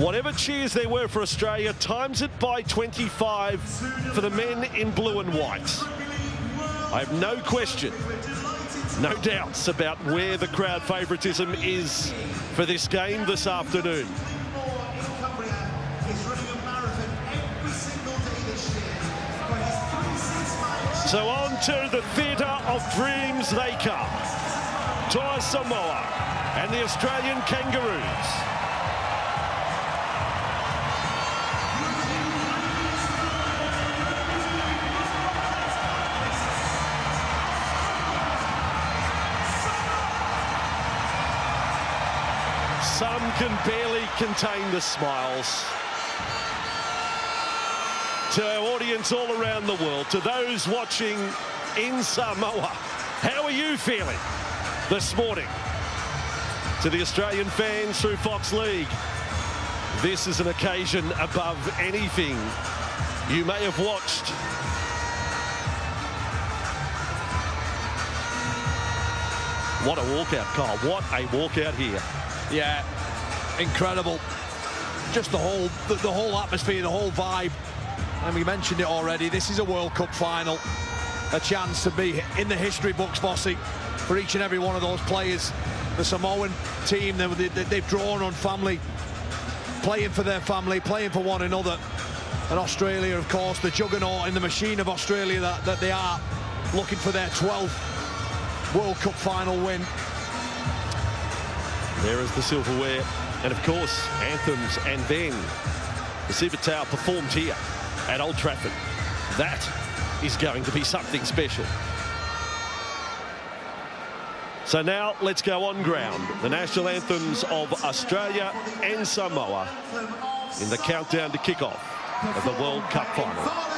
Whatever cheers there were for Australia, times it by 25 for the men in blue and white. I have no question, no doubts about where the crowd favouritism is for this game this afternoon. So on to the theatre of dreams they come. To Samoa and the Australian Kangaroos. Some can barely contain the smiles. To our audience all around the world, to those watching in Samoa, how are you feeling this morning? To the Australian fans through Fox League, this is an occasion above anything you may have watched. What a walkout, Kyle. What a walkout here. Yeah, incredible. Just the whole atmosphere, the whole vibe. And we mentioned it already, this is a World Cup final. A chance to be in the history books, Bossy, for each and every one of those players. The Samoan team, they've drawn on family, playing for their family, playing for one another. And Australia, of course, the juggernaut in the machine of Australia that they are, looking for their 12th World Cup final win. There is the silverware, and of course, anthems, and then the Super Tower performed here at Old Trafford. That is going to be something special. So now let's go on ground. The national anthems of Australia and Samoa in the countdown to kick-off of the World Cup final.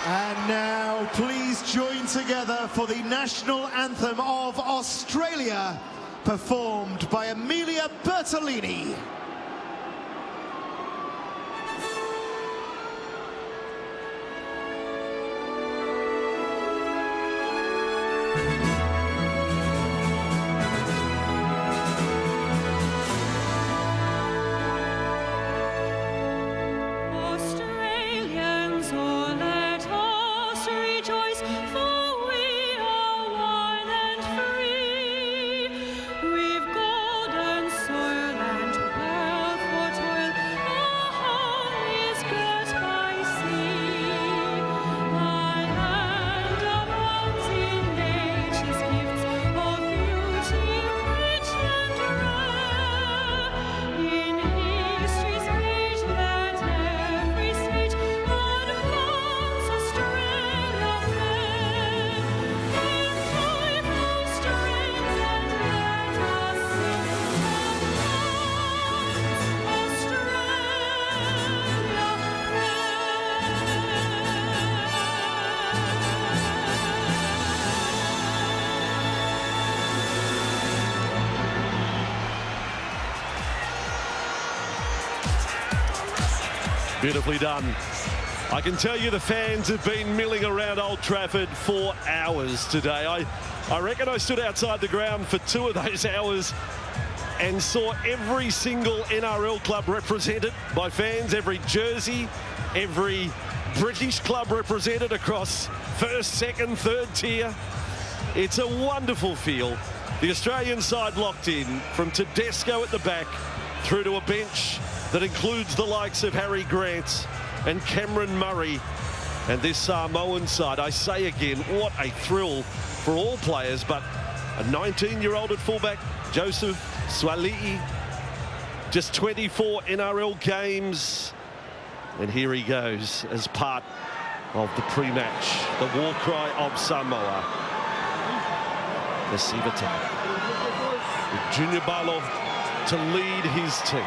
And now, please join together for the national anthem of Australia, performed by Amelia Bertolini. Beautifully done. I can tell you the fans have been milling around Old Trafford for hours today. I reckon I stood outside the ground for 2 of those hours and saw every single NRL club represented by fans, every jersey, every British club represented across first, second, third tier. It's a wonderful feel. The Australian side locked in from Tedesco at the back through to a bench that includes the likes of Harry Grant and Cameron Murray, and this Samoan side. I say again, what a thrill for all players, but a 19-year-old at fullback, Joseph Suali'i, just 24 NRL games, and here he goes as part of the pre-match, the war cry of Samoa. The Sivata, with Junior Barlow to lead his team.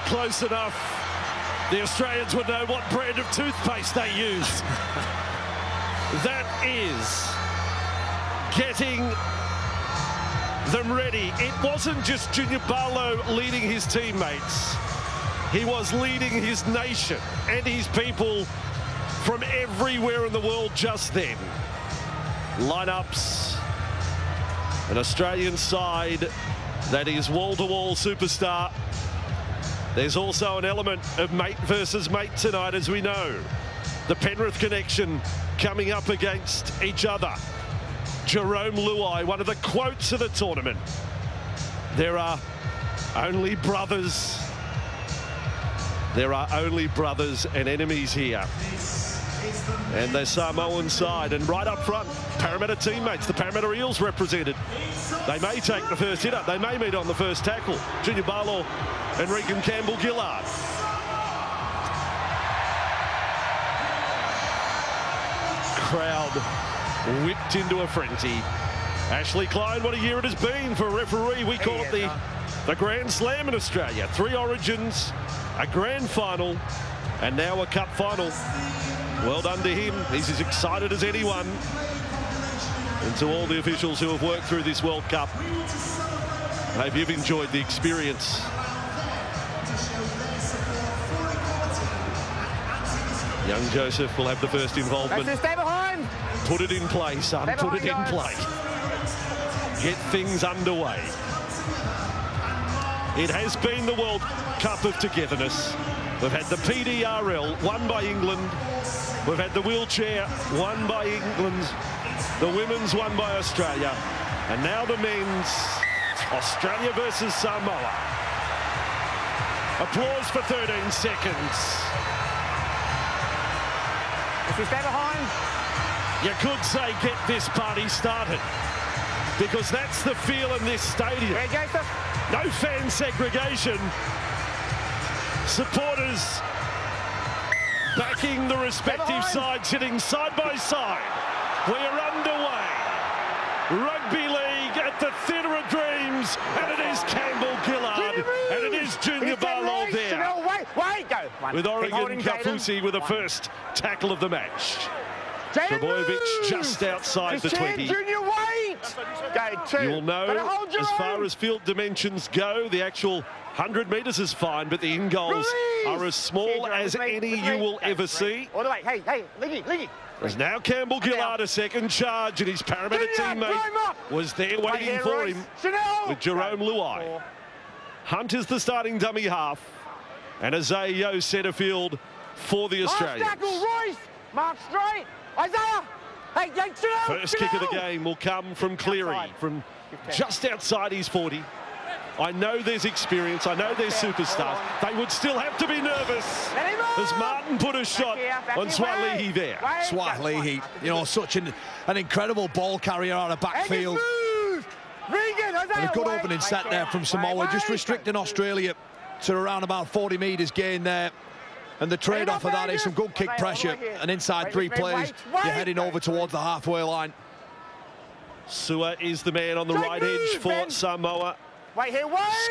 Close enough. The Australians would know what brand of toothpaste they used. That is getting them ready. It wasn't just Junior Barlow leading his teammates. He was leading his nation and his people from everywhere in the world just then. Lineups, an Australian side that is wall-to-wall superstar. There's also an element of mate versus mate tonight, as we know. The Penrith connection coming up against each other. Jerome Luai, one of the quotes of the tournament. There are only brothers. There are only brothers and enemies here. And the Samoan side, and right up front, Parramatta teammates, the Parramatta Eels represented. They may take the first hit up, they may meet on the first tackle. Junior Barlow and Regan Campbell-Gillard. Crowd whipped into a frenzy. Ashley Klein, what a year it has been for a referee. We call it the Grand Slam in Australia. 3 Origins, a Grand Final, and now a Cup Final. Well done to him. He's as excited as anyone. And to all the officials who have worked through this World Cup, I hope you've enjoyed the experience. Young Joseph will have the first involvement. Stay behind. behind. Put it in play, son. Stay Put it in behind, play. Get things underway. It has been the World Cup of Togetherness. We've had the PDRL, won by England. We've had the wheelchair, won by England. The women's, won by Australia. And now the men's, Australia versus Samoa. Applause for 13 seconds. If you stay behind. You could say get this party started, because that's the feel in this stadium. There, Joseph. No fan segregation. Supporters backing the respective sides, sitting side by side. We are underway. Rugby League at the Theatre of Dreams, and it is Campbell Gillard, and it is Junior Barlow there. Wait, go. With Oregon Kafusi with the first tackle of the match. Trebojevic just outside the 20. Junior, wait! Go, 2. You'll know, as far as field dimensions go, the actual 100 metres is fine, but the in-goals are as small as any you will ever see. All the way. Hey, Liggy. There's now Campbell Gillard, a second charge, and his Parramatta teammate was there waiting for him with Jerome Luai. Hunt is the starting dummy half, and Isaiah Yeo centre field for the Australians. Royce, mark straight. Isaiah! Hey, First kick of the game will come from Cleary, from just outside his 40. I know there's experience, I know there's superstars. They would still have to be nervous as Martin put a shot on Swalihi there. Swalihi, you know, such an incredible ball carrier out of backfield. And a good opening set there from Samoa, just restricting Australia to around about 40 metres gain there. And the trade-off of that is some good kick pressure, and inside 3 plays, you're heading over towards the halfway line. Sua is the man on the right edge for Samoa.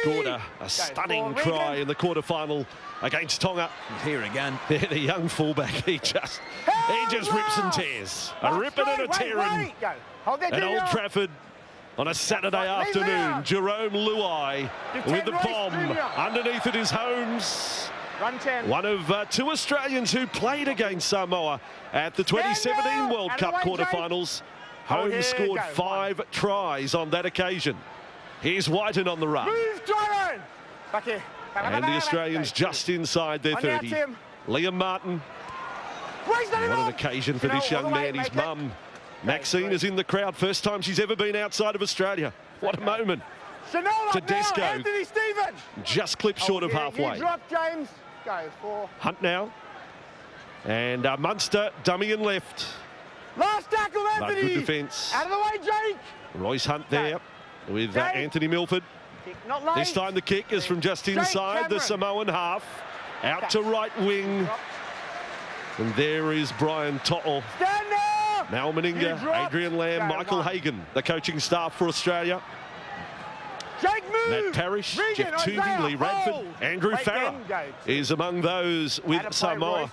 Scored a stunning try in the quarterfinal against Tonga. He's here again. The young fullback, he just rips and tears. A ripping and a tearing at Old Trafford on a Saturday afternoon. Jerome Luai with the bomb. Underneath it is Holmes. One of 2 Australians who played against Samoa at the 2017 World Cup quarterfinals. Holmes scored 5 tries on that occasion. Here's Whiten on the run. Back here. And the Australians just inside their 30. Liam Martin. What an occasion for this young man. His mum, Maxine, is in the crowd. First time she's ever been outside of Australia. What a moment. Tedesco just clipped short of halfway. Hunt now. And Munster, dummy and left. Last tackle, Anthony. Good defence. Out of the way, Jake. Royce Hunt there with Anthony Milford. This time the kick is from just inside the Samoan half. Out to right wing. And there is Brian To'o. Mal Meninga, Adrian Lamb, Michael Hagan, the coaching staff for Australia. Matt Parrish, Jeff Tuvey, Lee Radford, Andrew Farrer is among those with Samoa.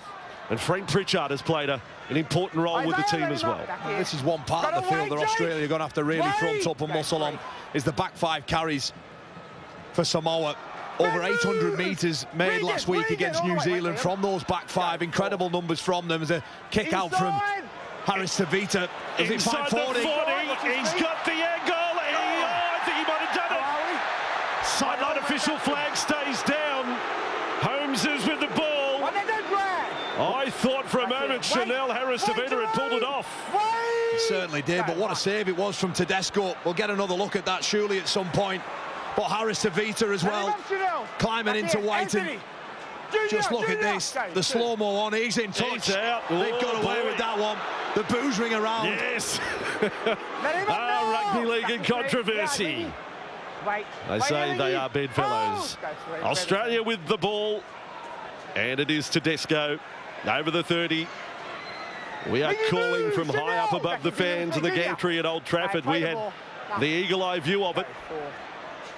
And Frank Pritchard has played an important role with the team as well. This is one part of the field that Australia are going to have to really front up and muscle on, is the back 5 carries for Samoa. Over 800 metres made last week against New Zealand from those back 5. Incredible numbers from them. As a kick out from Harris Tavita. Inside the 40, he's got the angle. I think he might have done it. Sideline official flag stays down. Holmes is with the ball. I thought for a moment Chanel Harris Tavita had pulled it off. He certainly did, but what a save it was from Tedesco. We'll get another look at that surely at some point. But Harris Tavita as well, climbing into Whiten. Just look at this, the slow-mo on, he's in touch. They've got away with that one. The boos ring around. Yes. Rugby league and controversy. They say they are bedfellows. Australia with the ball, and it is Tedesco over the 30. We are calling from high up above the fans in the gantry at Old Trafford. We had the eagle-eye view of it.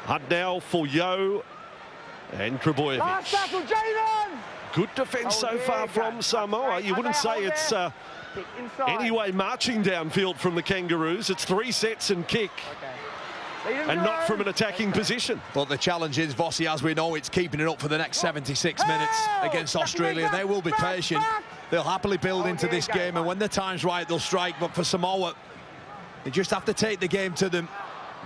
Hunt now for Yeo and Trebojevic. Good defence so far from Samoa. You wouldn't say it's anyway marching downfield from the Kangaroos. It's 3 sets and kick. And not from an attacking position. But the challenge is, Vossi, as we know, it's keeping it up for the next 76 minutes against Australia. They will be patient. they'll happily build into this game, and when the time's right, they'll strike. But for Samoa, they just have to take the game to them.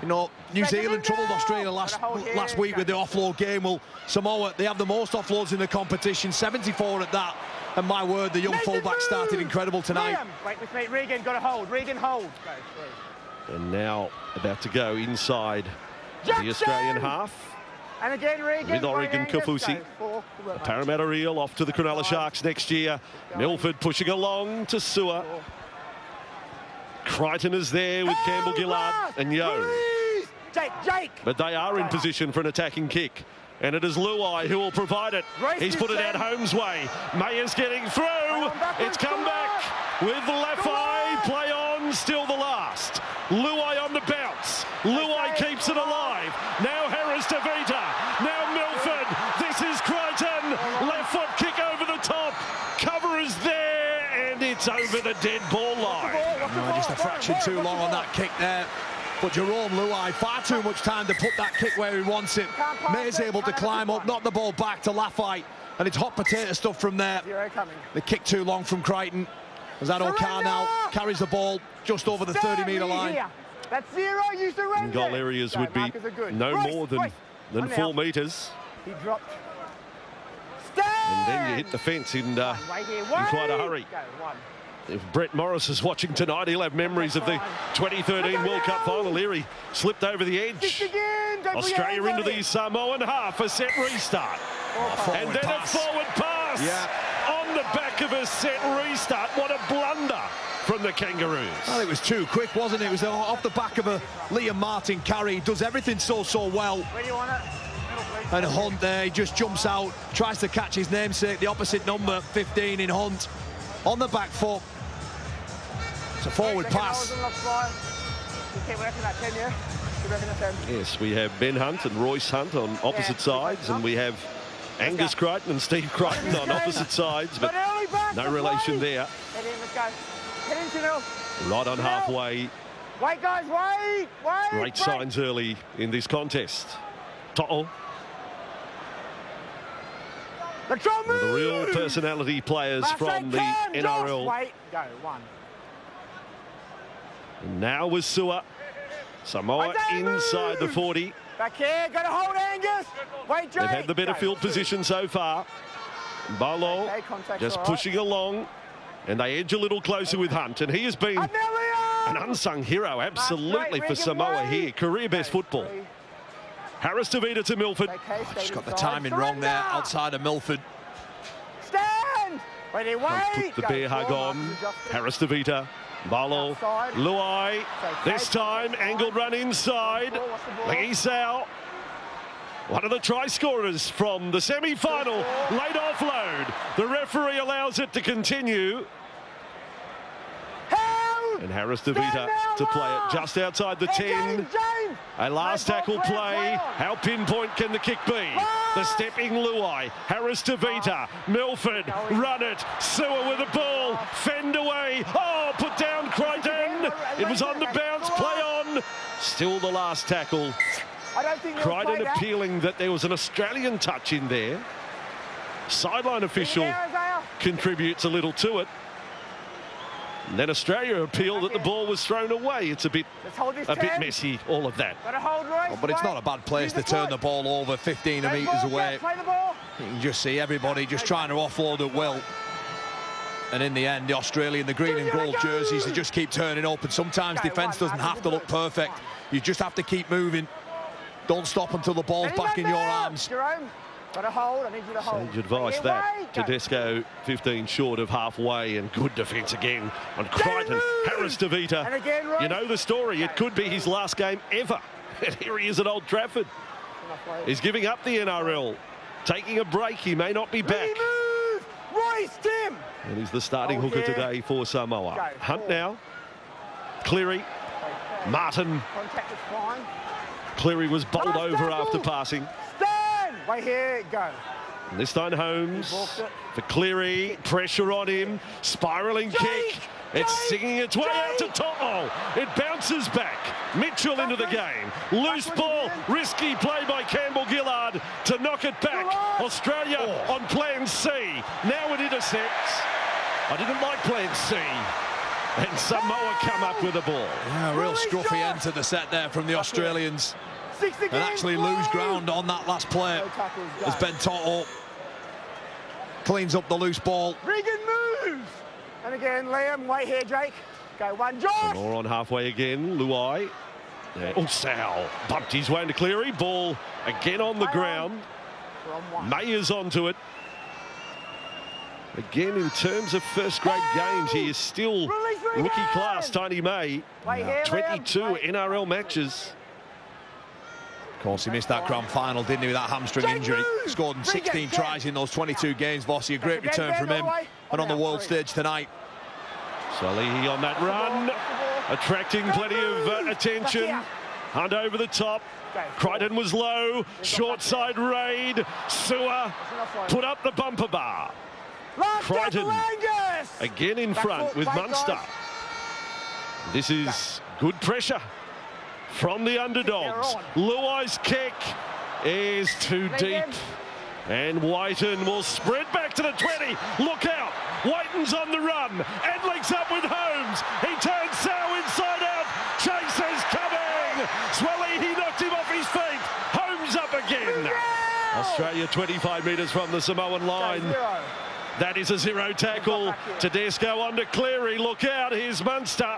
You know, New Zealand troubled Australia last week with the offload game. Well, Samoa, they have the most offloads in the competition, 74 at that. And my word, the young fullback started incredible tonight. Wait with me, Regan, got to hold. Regan, hold. Go, And now about to go inside the Australian half. And again, Regan. With Oregon Kafusi. Parramatta Eel off to the Cronulla Sharks next year. Milford pushing along to Sewer. Crichton is there with Campbell Gillard and Yo. Jake. But they are in position for an attacking kick. And it is Luai who will provide it. He's put it out Holmes' way. Mayer's getting through. It's come back with Laffey. Play on, still the last. Luai on the bounce. Luai keeps it alive. Now Harris to Vita. Now Milford. This is Crichton. Left foot kick over the top. Cover is there, and it's over the dead ball line. Just a fraction too long on that kick there. But Jerome Luai, far too much time to put that kick where he wants it. May's able to climb up, knock the ball back to Laffey, and it's hot potato stuff from there. The kick too long from Crichton, as that O'Carr now carries the ball just over the 30-metre line. That's 0, you surrender. And goal areas would be no more than 4 metres. He dropped. And then you hit the fence in quite a hurry. If Brett Morris is watching tonight, he'll have memories of the 2013 World Cup final. Leary slipped over the edge. Australia into the Samoan half, a set restart. And then a forward pass on the back of a set restart. What a blunder from the Kangaroos. Well, it was too quick, wasn't it? It was off the back of a Liam Martin carry. He does everything so well. Where do you want it? And Hunt there, he just jumps out, tries to catch his namesake, the opposite number, 15 in Hunt, on the back foot. It's a forward pass. Yes, we have Ben Hunt and Royce Hunt on opposite sides, and we have Angus Crichton and Steve Crichton on opposite sides, but no relation there. Right on halfway. Wait, guys, wait! Great signs early in this contest. To'o. The real personality players from the NRL. Go, 1. And now with Sewer. Samoa inside the 40. Back here, got to hold Angus. Wait, Jake. They've had the better field position so far. Bolo just pushing along. And they edge a little closer with Hunt. And he has been an unsung hero, absolutely, for Samoa here. Career best football. Harris to Vita to Milford. Just got the timing wrong there, outside of Milford. Stand! Wait. Put the bear hug on. Harris to Vita. Balo. Luai. This time, angled run inside. Legisau. One of the try scorers from the semi-final. Late offload. The referee allows it to continue. And Harris to Vita to play it just outside the 10. A last tackle play. How pinpoint can the kick be? The stepping Luai. Harris to Vita. Milford. Run it. Sewer with the ball. Fend away. Oh, put down Crichton. It was on the bounce. Play on. Still the last tackle. Crichton appealing that there was an Australian touch in there. Sideline official contributes a little to it. And then Australia appealed that the ball was thrown away. It's a bit messy, all of that. But it's not a bad place to turn the ball over 15 metres away. You can just see everybody just trying to offload at will. And in the end, the Australian, the green and gold jerseys, they just keep turning up. And sometimes defence doesn't have to look perfect. You just have to keep moving. Don't stop until the ball's back in your arms. Got to hold, I need you to hold. Sage advice that. Tedesco 15 short of halfway, and good defence again on Crichton. Harris to Vita. You know the story. It could be his last game ever. And here he is at Old Trafford. He's giving up the NRL. Taking a break. He may not be back. Royce, Tim. And he's the starting hooker today for Samoa. Hunt now. Cleary. Martin. Contact is fine. Cleary was bowled over after passing. Wait here, go. And this time Holmes for Cleary, pressure on him, spiralling kick. It's singing its way out to To'o. It bounces back. Mitchell into the game. Loose ball, risky play by Campbell Gillard to knock it back. Australia on plan C. Now it intercepts. I didn't like plan C. And Samoa come up with the ball. Yeah, a real scruffy end to the set there from the Australians. And actually lose ground on that last play as Ben Toto cleans up the loose ball. Regan moves! And again, Liam, wait here, Jake. Go one, Josh! More on halfway again, Luai. Oh, Sal bumped his way into Cleary. Ball again on the ground. Mayer's onto it. Again, in terms of first-grade games, he is still rookie class, Tony May. 22 NRL matches. Of course, he missed that grand final, didn't he, with that hamstring injury. Scored in 16 tries in those 22 games. Vossi, a great return from him. And on the world stage tonight. Salihi on that run, attracting plenty of attention. Hunt over the top. Crichton was low. Short side raid. Sewer put up the bumper bar. Crichton again in front with Munster. This is good pressure from the underdogs. Luai's kick is too deep. And Whiten will spread back to the 20. Look out. Whiten's on the run. And links up with Holmes. He turns Sow inside out. Chase is coming. Swelly, he knocked him off his feet. Holmes up again. Australia 25 metres from the Samoan line. That is a zero tackle. Tedesco on to Cleary. Look out. Here's Munster.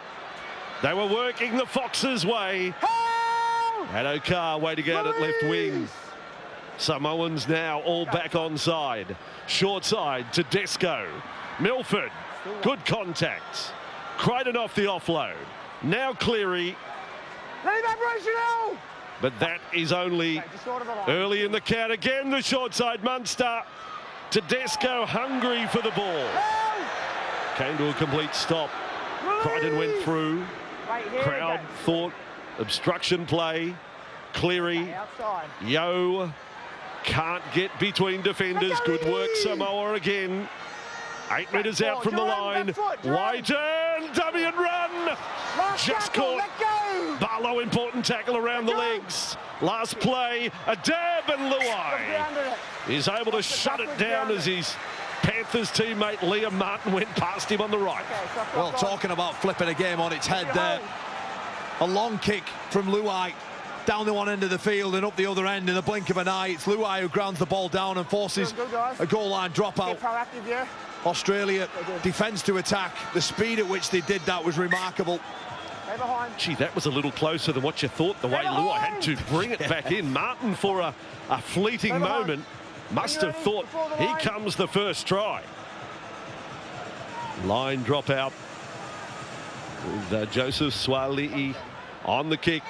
They were working the Foxes' way. And Okar waiting out at left wing. Samoans now all back on side. Short side, Tedesco. Milford, good contact. Crichton off the offload. Now Cleary. But that is only early in the count. Again, the short side, Munster. Tedesco hungry for the ball. Came to a complete stop. Crichton went through. Crowd thought obstruction play. Cleary. Yo. Can't get between defenders. Good work, Samoa again. 8 metres out from the line. Whiten, dummy and run. Just caught. Barlow, important tackle around the legs. Last play, a dab, and Luai is able to shut it down as his Panthers teammate Liam Martin went past him on the right. Well, talking about flipping a game on its head there. A long kick from Luai down the one end of the field and up the other end in the blink of an eye. It's Luai who grounds the ball down and forces a goal line dropout. Australia defence to attack. The speed at which they did that was remarkable. Gee, that was a little closer than what you thought, the way Luai had to bring it back in. Martin, for a fleeting moment, must have thought, here comes the first try. Line drop out with Joseph Swali'i on the kick.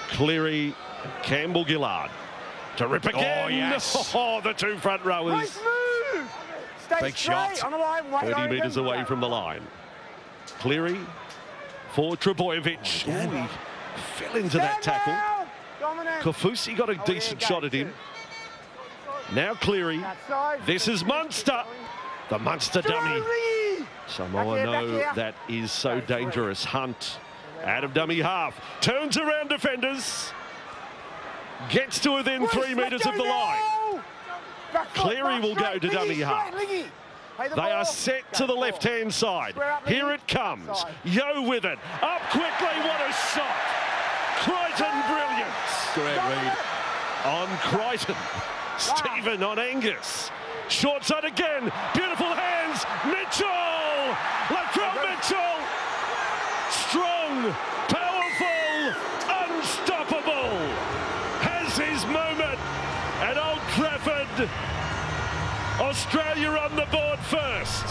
Cleary, Campbell Gillard to rip again. Oh, yes. Oh, the two front rowers. Nice move. Stay big shot. On the line, 30 metres away from the line. Cleary for Trebojevic. Oh, he fell into that tackle. Kofusi got a decent shot at him. Now Cleary. This is Munster. The Munster dummy. Samoa know that is so dangerous. Hunt out of dummy half. Turns around defenders. Gets to within 3 metres of the line. Cleary will go to dummy half. They are set to the left-hand side. Here it comes. Yo with it. Up quickly. What a shot. Crichton, brilliant. Great read. On Crichton. Stephen on Angus. Short side again. Beautiful hands. Mitchell. Latrell Mitchell. Strong. Powerful. Unstoppable. Has his moment at Old Trafford. Australia on the board first.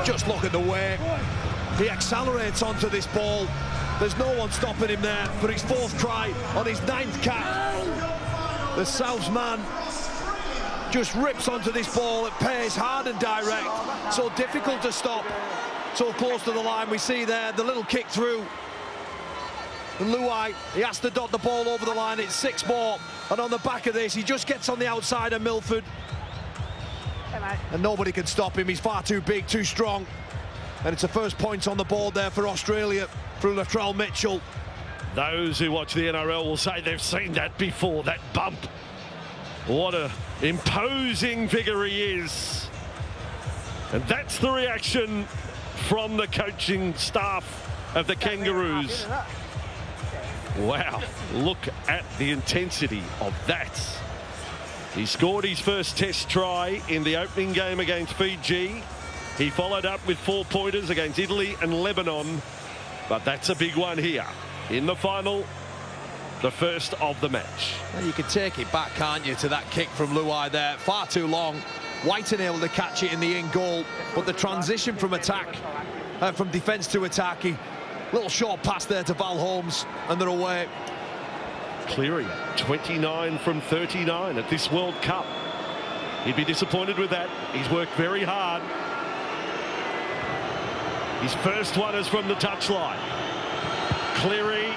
Just look at the way he accelerates onto this ball. There's no one stopping him there for his 4th try on his 9th cap. The Souths man just rips onto this ball. It pays hard and direct. So difficult to stop. So close to the line. We see there the little kick through. And Luai, he has to dot the ball over the line. It's 6 more. And on the back of this, he just gets on the outside of Milford. And nobody can stop him. He's far too big, too strong. And it's the first point on the board there for Australia through Latrell Mitchell. Those who watch the NRL will say they've seen that before, that bump. What a imposing figure he is. And that's the reaction from the coaching staff of the Kangaroos. Wow, look at the intensity of that. He scored his first test try in the opening game against Fiji. He followed up with 4-pointers against Italy and Lebanon. But that's a big one here in the final, the first of the match. Well, you can take it back, can't you, to that kick from Luai there. Far too long. White able to catch it in the in goal, but the transition from attack, from defence to attacking, little short pass there to Val Holmes, and they're away. Cleary, 29 from 39 at this World Cup. He'd be disappointed with that. He's worked very hard. His first one is from the touchline. Cleary,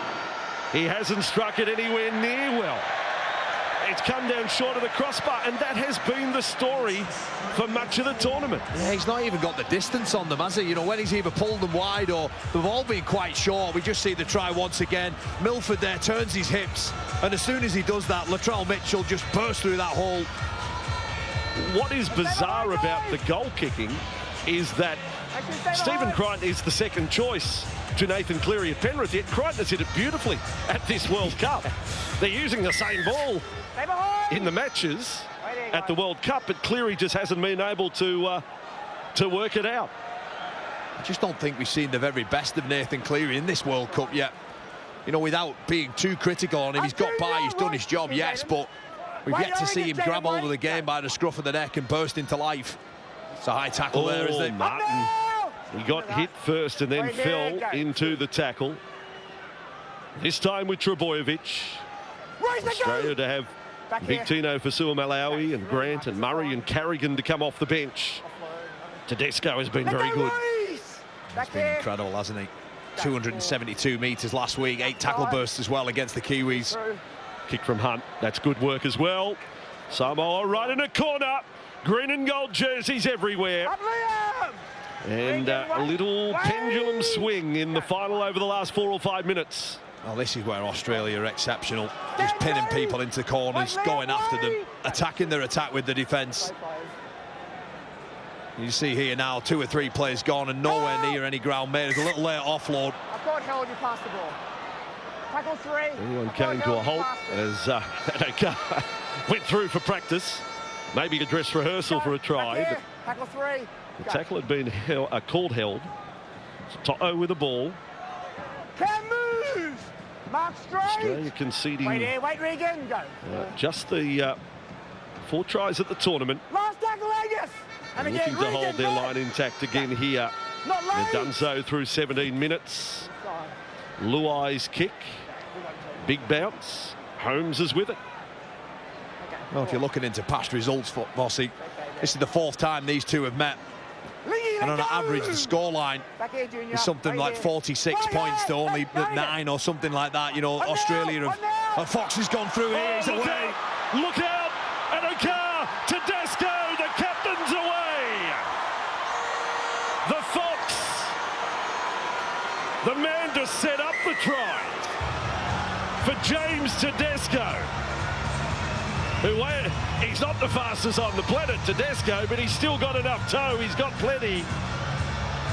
he hasn't struck it anywhere near well. It's come down short of the crossbar, and that has been the story for much of the tournament. Yeah, he's not even got the distance on them, has he? You know, when he's either pulled them wide or they've all been quite short. We just see the try once again. Milford there turns his hips, and as soon as he does that, Latrell Mitchell just bursts through that hole. What is bizarre about the goal kicking is that Stephen Crichton is the second choice to Nathan Cleary at Penrith, yet Crichton has hit it beautifully at this World Cup. They're using the same ball in the matches at the World Cup, but Cleary just hasn't been able to work it out. I just don't think we've seen the very best of Nathan Cleary in this World Cup yet. You know, without being too critical on him, he's got by, he's done his job, yes, but we've yet to see him grab hold of the game by the scruff of the neck and burst into life. It's a high tackle there, isn't it? Martin. He got hit first and then fell into the tackle. This time with Trebojevic. Australia to have Big Tino Fasua-Malawi and Grant and Murray and Carrigan to come off the bench. Tedesco has been very good. He's been incredible, hasn't he? 272 metres last week, 8 tackle bursts as well against the Kiwis. Kick from Hunt, that's good work as well. Samoa right in a corner. Green and gold jerseys everywhere. And a little pendulum swing in the final over the last 4 or 5 minutes. Well, this is where Australia are exceptional. Just pinning people into corners, going after them, attacking their attack with the defence. You see here now 2 or 3 players gone and nowhere near any ground made. It's a little late offload. I thought held you past the ball. Tackle 3. Everyone came to a halt as Adokar went through for practice. Maybe a dress rehearsal for a try. But tackle 3. the tackle had been called held. To'o with the ball. Can move. Mark straight. Australia conceding. Wait here, wait Regan, go. Just the 4 tries at the tournament. Last tackle, Angus. And again, looking to Regan, hold their back. line intact again here. Not late. They've done so through 17 minutes. Luai's kick. Big bounce. Holmes is with it. Well, if you're looking into past results for Mossy, this is the 4th time these two have met. And on average, the scoreline is something like 46 points to only 9 or something like that. You know, Australia have... Fox has gone through here, he's away. Look out! Adokar! Tedesco! The captain's away! The Fox! The man to set up the try for James Tedesco. He's not the fastest on the planet, Tedesco, but he's still got enough toe. He's got plenty.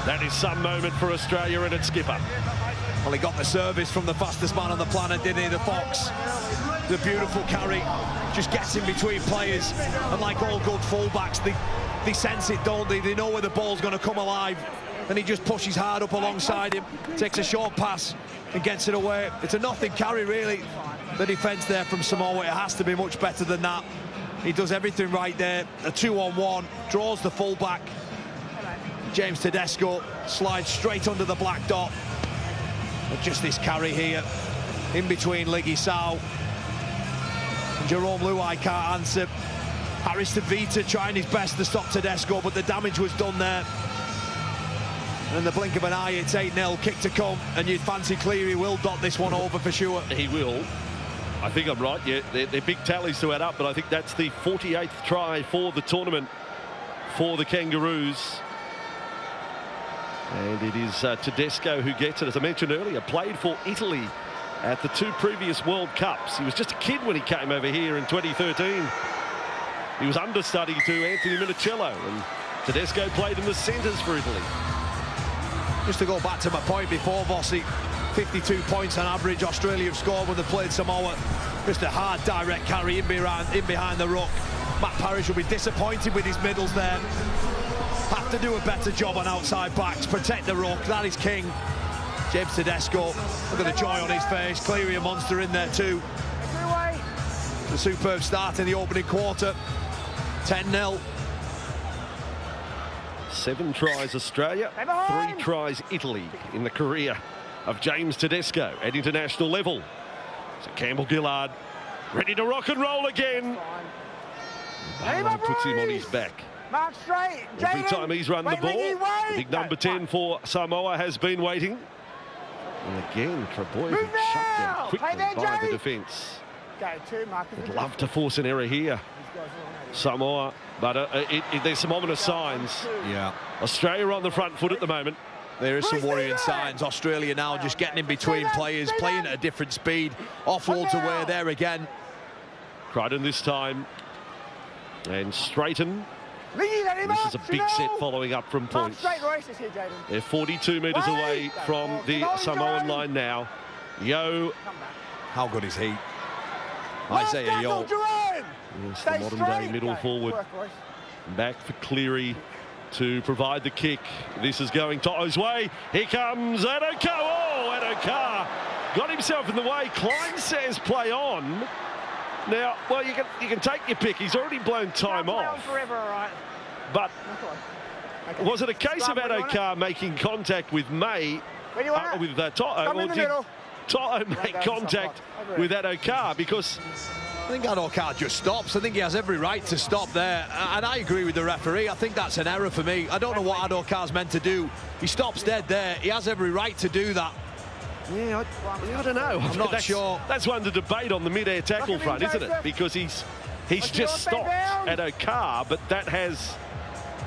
That is some moment for Australia and its skipper. Well, he got the service from the fastest man on the planet, didn't he, the Fox? The beautiful carry, just gets in between players. And like all good fullbacks, they sense it, don't they? They know where the ball's going to come alive. And he just pushes hard up alongside him, takes a short pass and gets it away. It's a nothing carry, really. The defence there from Samoa, it has to be much better than that. He does everything right there. A 2-on-1, draws the fullback. James Tedesco slides straight under the black dot. And just this carry here, in between Liggy Sau. And Jerome Luai can't answer. Harris Tavita trying his best to stop Tedesco, but the damage was done there. And in the blink of an eye, it's 8-0, kick to come, and you'd fancy Cleary will dot this one over for sure. He will. I think I'm right. Yeah, they're big tallies to add up, but I think that's the 48th try for the tournament for the Kangaroos. And it is Tedesco who gets it. As I mentioned earlier, played for Italy at the 2 previous World Cups. He was just a kid when he came over here in 2013. He was understudy to Anthony Minicello, and Tedesco played in the centres for Italy. Just to go back to my point before, Vossi, 52 points on average Australia have scored when they played Samoa. Just a hard direct carry in behind the ruck. Matt Parrish will be disappointed with his middles there. Have to do a better job on outside backs, protect the ruck, that is king. James Tedesco, look at the joy on his face. Cleary a monster in there too. The superb start in the opening quarter. 10-0. 7 tries Australia, 3 tries Italy in the career of James Tedesco at international level. So Campbell Gillard ready to rock and roll again. Barlow puts him on his back. Mark straight. Every time he's run the ball, big number 10 for Samoa has been waiting. And again, Trebojevic shut down quickly by the defence. Would love to force an error here, Samoa, but there's some ominous signs. Yeah. Australia on the front foot at the moment. There is some worrying signs. Australia now just getting in between players, playing at a different speed. Offloads away there again. Crichton this time. And Straighten. This is a big set following up from points. They're 42 metres away from the Samoan line now. Yo. How good is he? Isaiah Yo. Yes, the modern-day middle forward. Back for Cleary to provide the kick. This is going To'o's way. Here comes Adokar. Oh, Adokar got himself in the way. Klein says play on. Now, well, you can take your pick. He's already blown time off. But was it a case of Adokar making contact with May, with To'o, or did To'o make contact with Adokar? Because I think Adokar just stops. I think he has every right to stop there. And I agree with the referee. I think that's an error for me. I don't know what Adokar's meant to do. He stops dead there. He has every right to do that. Yeah, I don't know. I'm not sure. That's one to debate on the mid-air tackle front, isn't it? Because he's just stopped Adokar, but that has...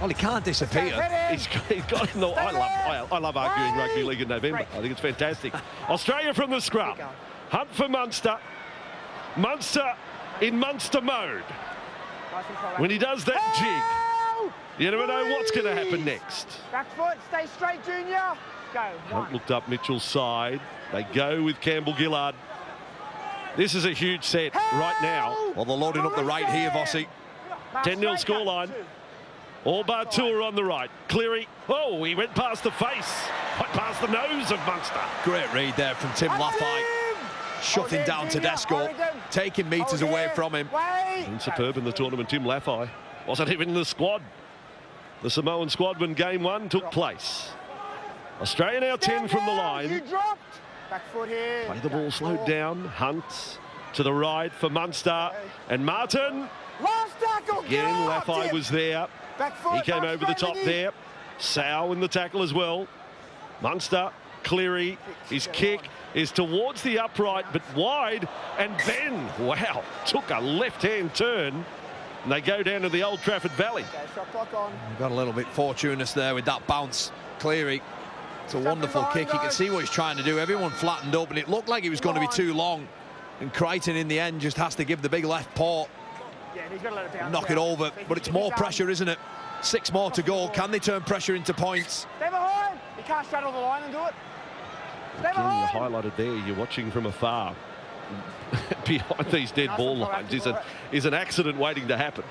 Well, he can't disappear. He's got in the... I love arguing rugby league in November. I think it's fantastic. Australia from the scrum. Hunt for Munster. Munster in Munster mode. When he does that jig, you never know what's going to happen next. Back foot, stay straight, Junior. Go. Hunt looked up Mitchell's side. They go with Campbell Gillard. This is a huge set right now. Well, they're loading up the right here, Vossi. 10-0 scoreline. All bar 2 are on the right. Cleary. Oh, he went past the face. Right past the nose of Munster. Great read there from Tim Laffey. Shutting down Tedesco, taking metres away from him. And superb in the tournament, Tim Laffey. Wasn't even in the squad. The Samoan squad when game 1 took place. Australia now 10 from the line. Play the ball slowed down. Hunt to the right for Munster. And Martin. Again, Laffey was there. He came over the top there. Sow in the tackle as well. Munster, Cleary, his kick is towards the upright, but wide. And Ben, wow, took a left-hand turn. And they go down to the Old Trafford Valley. Got a little bit fortuitous there with that bounce. Cleary, it's a wonderful kick. You can see what he's trying to do. Everyone flattened up, and it looked like it was going to be too long. And Crichton, in the end, just has to give the big left paw. Knock it over. But it's more pressure, isn't it? 6 more to go. Can they turn pressure into points? Stay behind. You can't straddle the line and do it. Again, you're highlighted there. You're watching from afar. Behind these dead ball lines is an accident waiting to happen.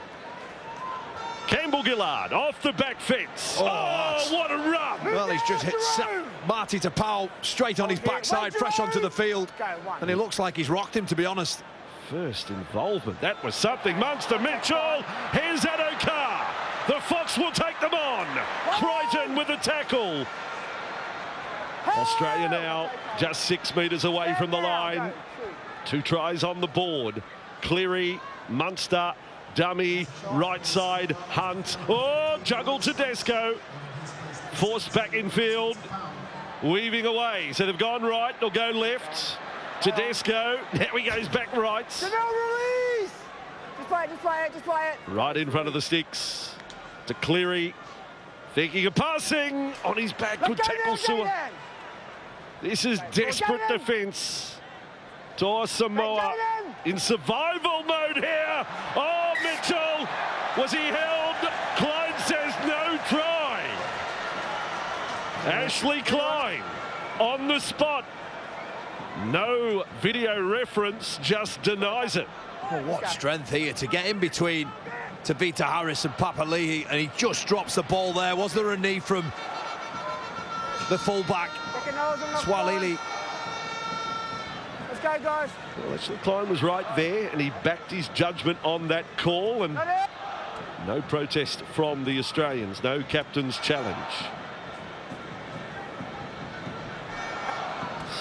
Campbell Gillard off the back fence. Oh, what a run! Well, he's just hit Marty Tapau straight on his backside, fresh onto the field. And it looks like he's rocked him, to be honest. First involvement. That was something. Munster, Mitchell. Here's Adokar. The Fox will take them on. Crichton with the tackle. Australia now just 6 metres away from the line. 2 tries on the board. Cleary, Munster, dummy, right side, Hunt. Oh, juggle Tedesco. Forced back in field. Weaving away. So they've gone right, they'll go left. Tedesco, now he goes back right. Release! Just play it, just play it. Right in front of the sticks to Cleary. Thinking of passing on his back. Good tackle, Sewer. This is desperate defence. Or Samoa in survival mode here. Oh, Mitchell, was he held? Klein says no try. Ashley Klein on the spot. No video reference, just denies it. Well, what strength here to get in between Tavita Harris and Papali'i, and he just drops the ball there. Was there a knee from the fullback, Swalili? Let's go, guys. Well, Ashley Klein was right there, and he backed his judgment on that call, and no protest from the Australians, no captain's challenge.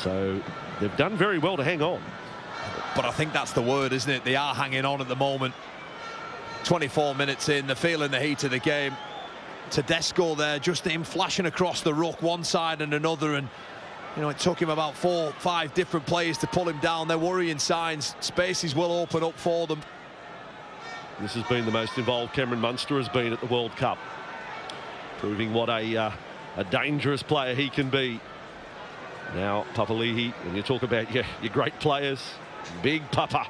So they've done very well to hang on. But I think that's the word, isn't it? They are hanging on at the moment. 24 minutes in, they're feeling the heat of the game. Tedesco there, just him flashing across the ruck one side and another, and you know, it took him about 4 or 5 different players to pull him down. They're worrying signs. Spaces will open up for them. This has been the most involved Cameron Munster has been at the World Cup, proving what a dangerous player he can be. Now Papali'i, when you talk about your great players, big Papa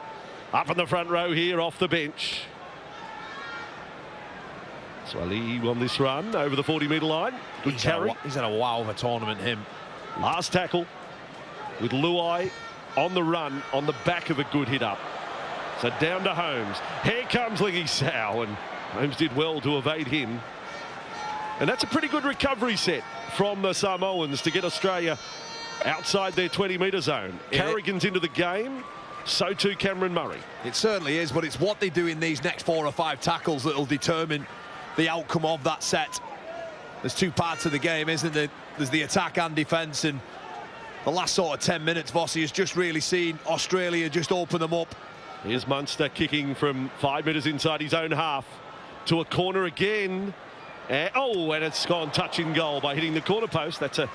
up in the front row here off the bench. Swalili on this run over the 40-metre line. Good carry. He's had a wow of a tournament, him. Last tackle with Luai on the run on the back of a good hit up. So down to Holmes. Here comes Lingy Sow, and Holmes did well to evade him. And that's a pretty good recovery set from the Samoans to get Australia outside their 20-metre zone. Carrigan's into the game, so too Cameron Murray. It certainly is, but it's what they do in these next 4 or 5 tackles that will determine the outcome of that set. There's 2 parts of the game, isn't there? There's the attack and defence, and the last sort of 10 minutes, Vossi has just really seen Australia just open them up. Here's Munster kicking from 5 metres inside his own half to a corner again. And it's gone touch in goal by hitting the corner post. That's a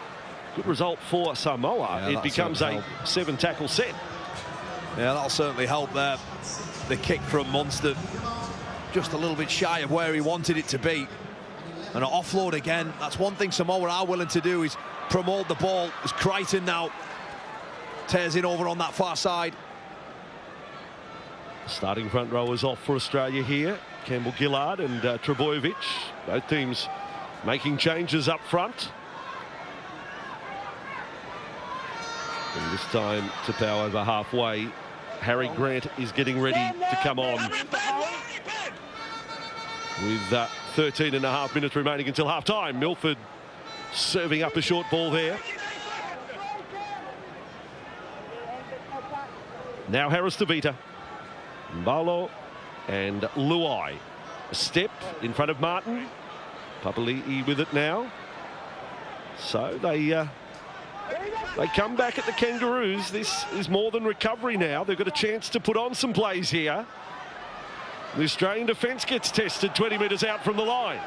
good result for Samoa. Yeah, it becomes a 7-tackle set. Yeah, that'll certainly help there. The kick from Munster, just a little bit shy of where he wanted it to be. And an offload again. That's one thing Samoa are willing to do, is promote the ball. As Crichton now tears in over on that far side. Starting front rowers off for Australia here. Campbell-Gillard and Trebojevic. Both teams making changes up front. And this time to power over halfway. Harry Grant is getting ready to come on. With 13.5 minutes remaining until half-time. Milford serving up a short ball there. Now Harris Tavita. Mbalo and Luai. A step in front of Martin. Papali'i with it now. So they come back at the Kangaroos. This is more than recovery now. They've got a chance to put on some plays here. The Australian defence gets tested 20 metres out from the line.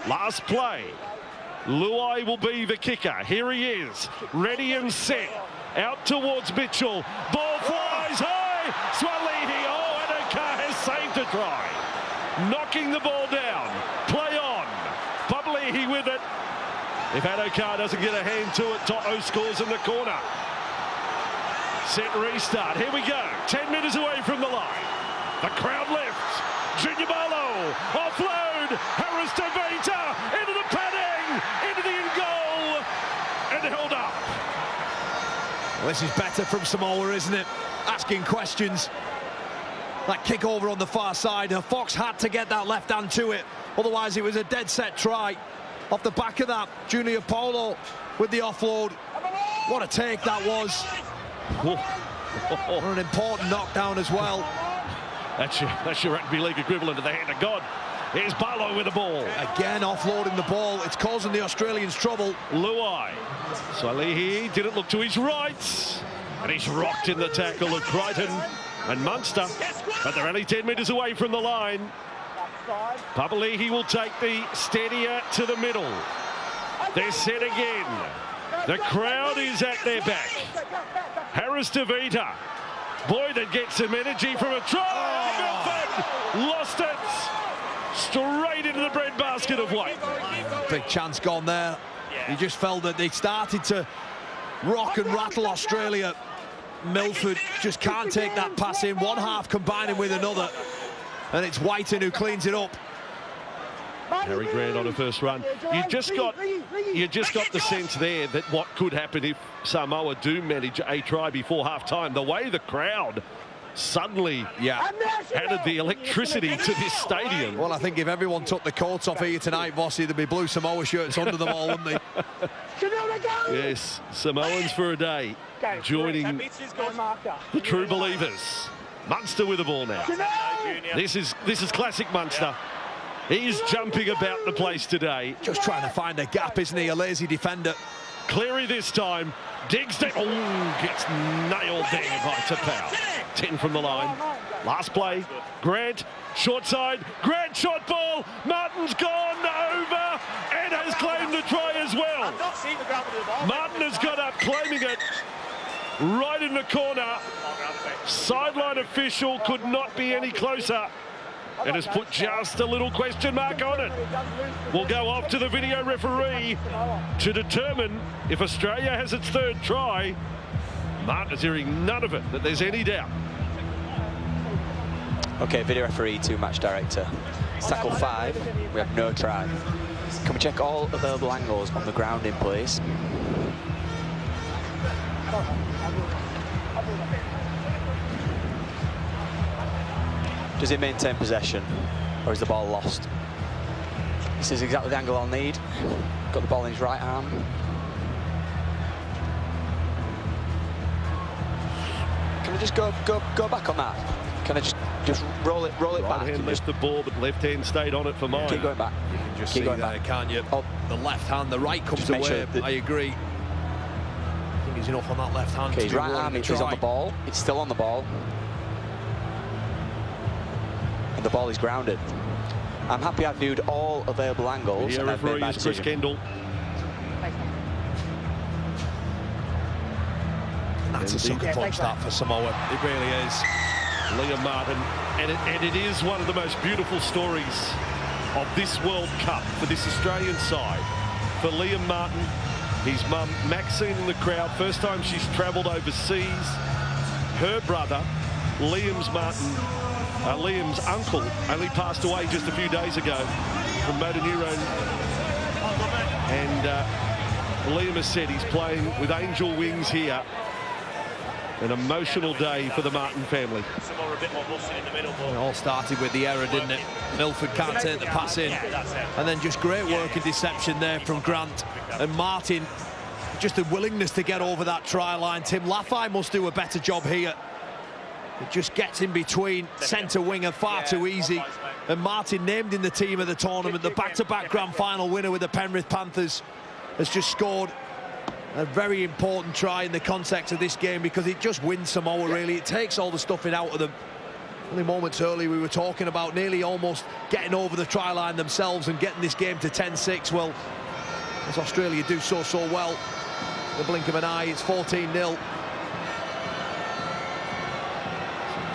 Last play. Luai will be the kicker. Here he is, ready and set. Out towards Mitchell. Ball flies high. Swalili. Oh, Adokar has saved a try. Knocking the ball down. Play on. Papali'i with it. If Adokar doesn't get a hand to it, Toto scores in the corner. Set restart. Here we go. 10 metres away from the line. The crowd lifts. Junior Barlow. Offload. Harris Tavita. Into the padding. Into the in goal. And held up. Well, this is better from Samoa, isn't it? Asking questions. That kick over on the far side. Fox had to get that left hand to it. Otherwise, it was a dead set try. Off the back of that, Junior Paulo with the offload. What a take that was. What an important knockdown as well. That's your rugby league equivalent of the hand of God. Here's Barlow with the ball. Again, offloading the ball. It's causing the Australians trouble. Luai. Swalili didn't look to his right. And he's rocked in the tackle of Crichton and Munster. But they're only 10 metres away from the line. Papali'i will take the steadier to the middle. They're set again. The crowd is at their back. Harris Tavita. Boy, that gets some energy from a try. Milford lost it. Straight into the breadbasket of White. Big chance gone there. You just felt that they started to rock and rattle Australia. Milford just can't take that pass in. One half combining with another, and it's Whiten who cleans it up. Harry Grant on a first run. You just got the sense there that what could happen if Samoa do manage a try before half-time. The way the crowd suddenly added the electricity to this stadium. Well, I think if everyone took the coats off here tonight, Vossi, there'd be blue Samoa shirts under them all, wouldn't they? Yes, Samoans for a day, joining the true believers. Munster with the ball now. This is classic Munster. He's jumping about the place today. Just trying to find a gap, isn't he? A lazy defender. Cleary this time. Digs down. Oh, gets nailed there by Tapau. 10 from the line. Last play. Grant, short side. Grant shot ball. Martin's gone over and has claimed the try as well. Martin has got up claiming it right in the corner. Sideline official could not be any closer and has put just a little question mark on it. We'll go off to the video referee to determine if Australia has its third try. Martin is hearing none of it, that there's any doubt. Okay, video referee to match director. It's tackle 5, we have no try. Can we check all available angles on the ground in place? Does he maintain possession, or is the ball lost? This is exactly the angle I'll need. Got the ball in his right arm. Can I just go back on that? Can I just roll it Right back? hand left the ball, but left hand stayed on it for mine. Keep going back. You can just Keep see going there, back. can't you? Oh. The left hand, the right comes Just make away. sure I agree. I think he's enough on that left hand. Okay, to his be right rolling arm the is try. on the ball. It's still on the ball. And the ball is grounded. I'm happy I've viewed all available angles. Video and I've made referee my is Chris decision. Kendall. That's a sucker punch that for Samoa. It really is. Liam Martin, and it is one of the most beautiful stories of this World Cup for this Australian side. For Liam Martin, his mum Maxine in the crowd, first time she's travelled overseas. Her brother, Liam's uncle, only passed away just a few days ago from motor neurone. And Liam has said he's playing with angel wings here. An emotional day for the Martin family. It all started with the error, didn't it? Milford can't take the pass in. And then just great work and deception there from Grant. And Martin, just the willingness to get over that try line. Tim Laffey must do a better job here. It just gets in between centre winger far too easy. And Martin, named in the team of the tournament, the back-to-back grand final winner with the Penrith Panthers, has just scored a very important try in the context of this game, because it just wins Samoa, really. It takes all the stuffing out of them. Only moments earlier we were talking about nearly almost getting over the try line themselves and getting this game to 10-6. Well, as Australia do so well, the blink of an eye, it's 14-0.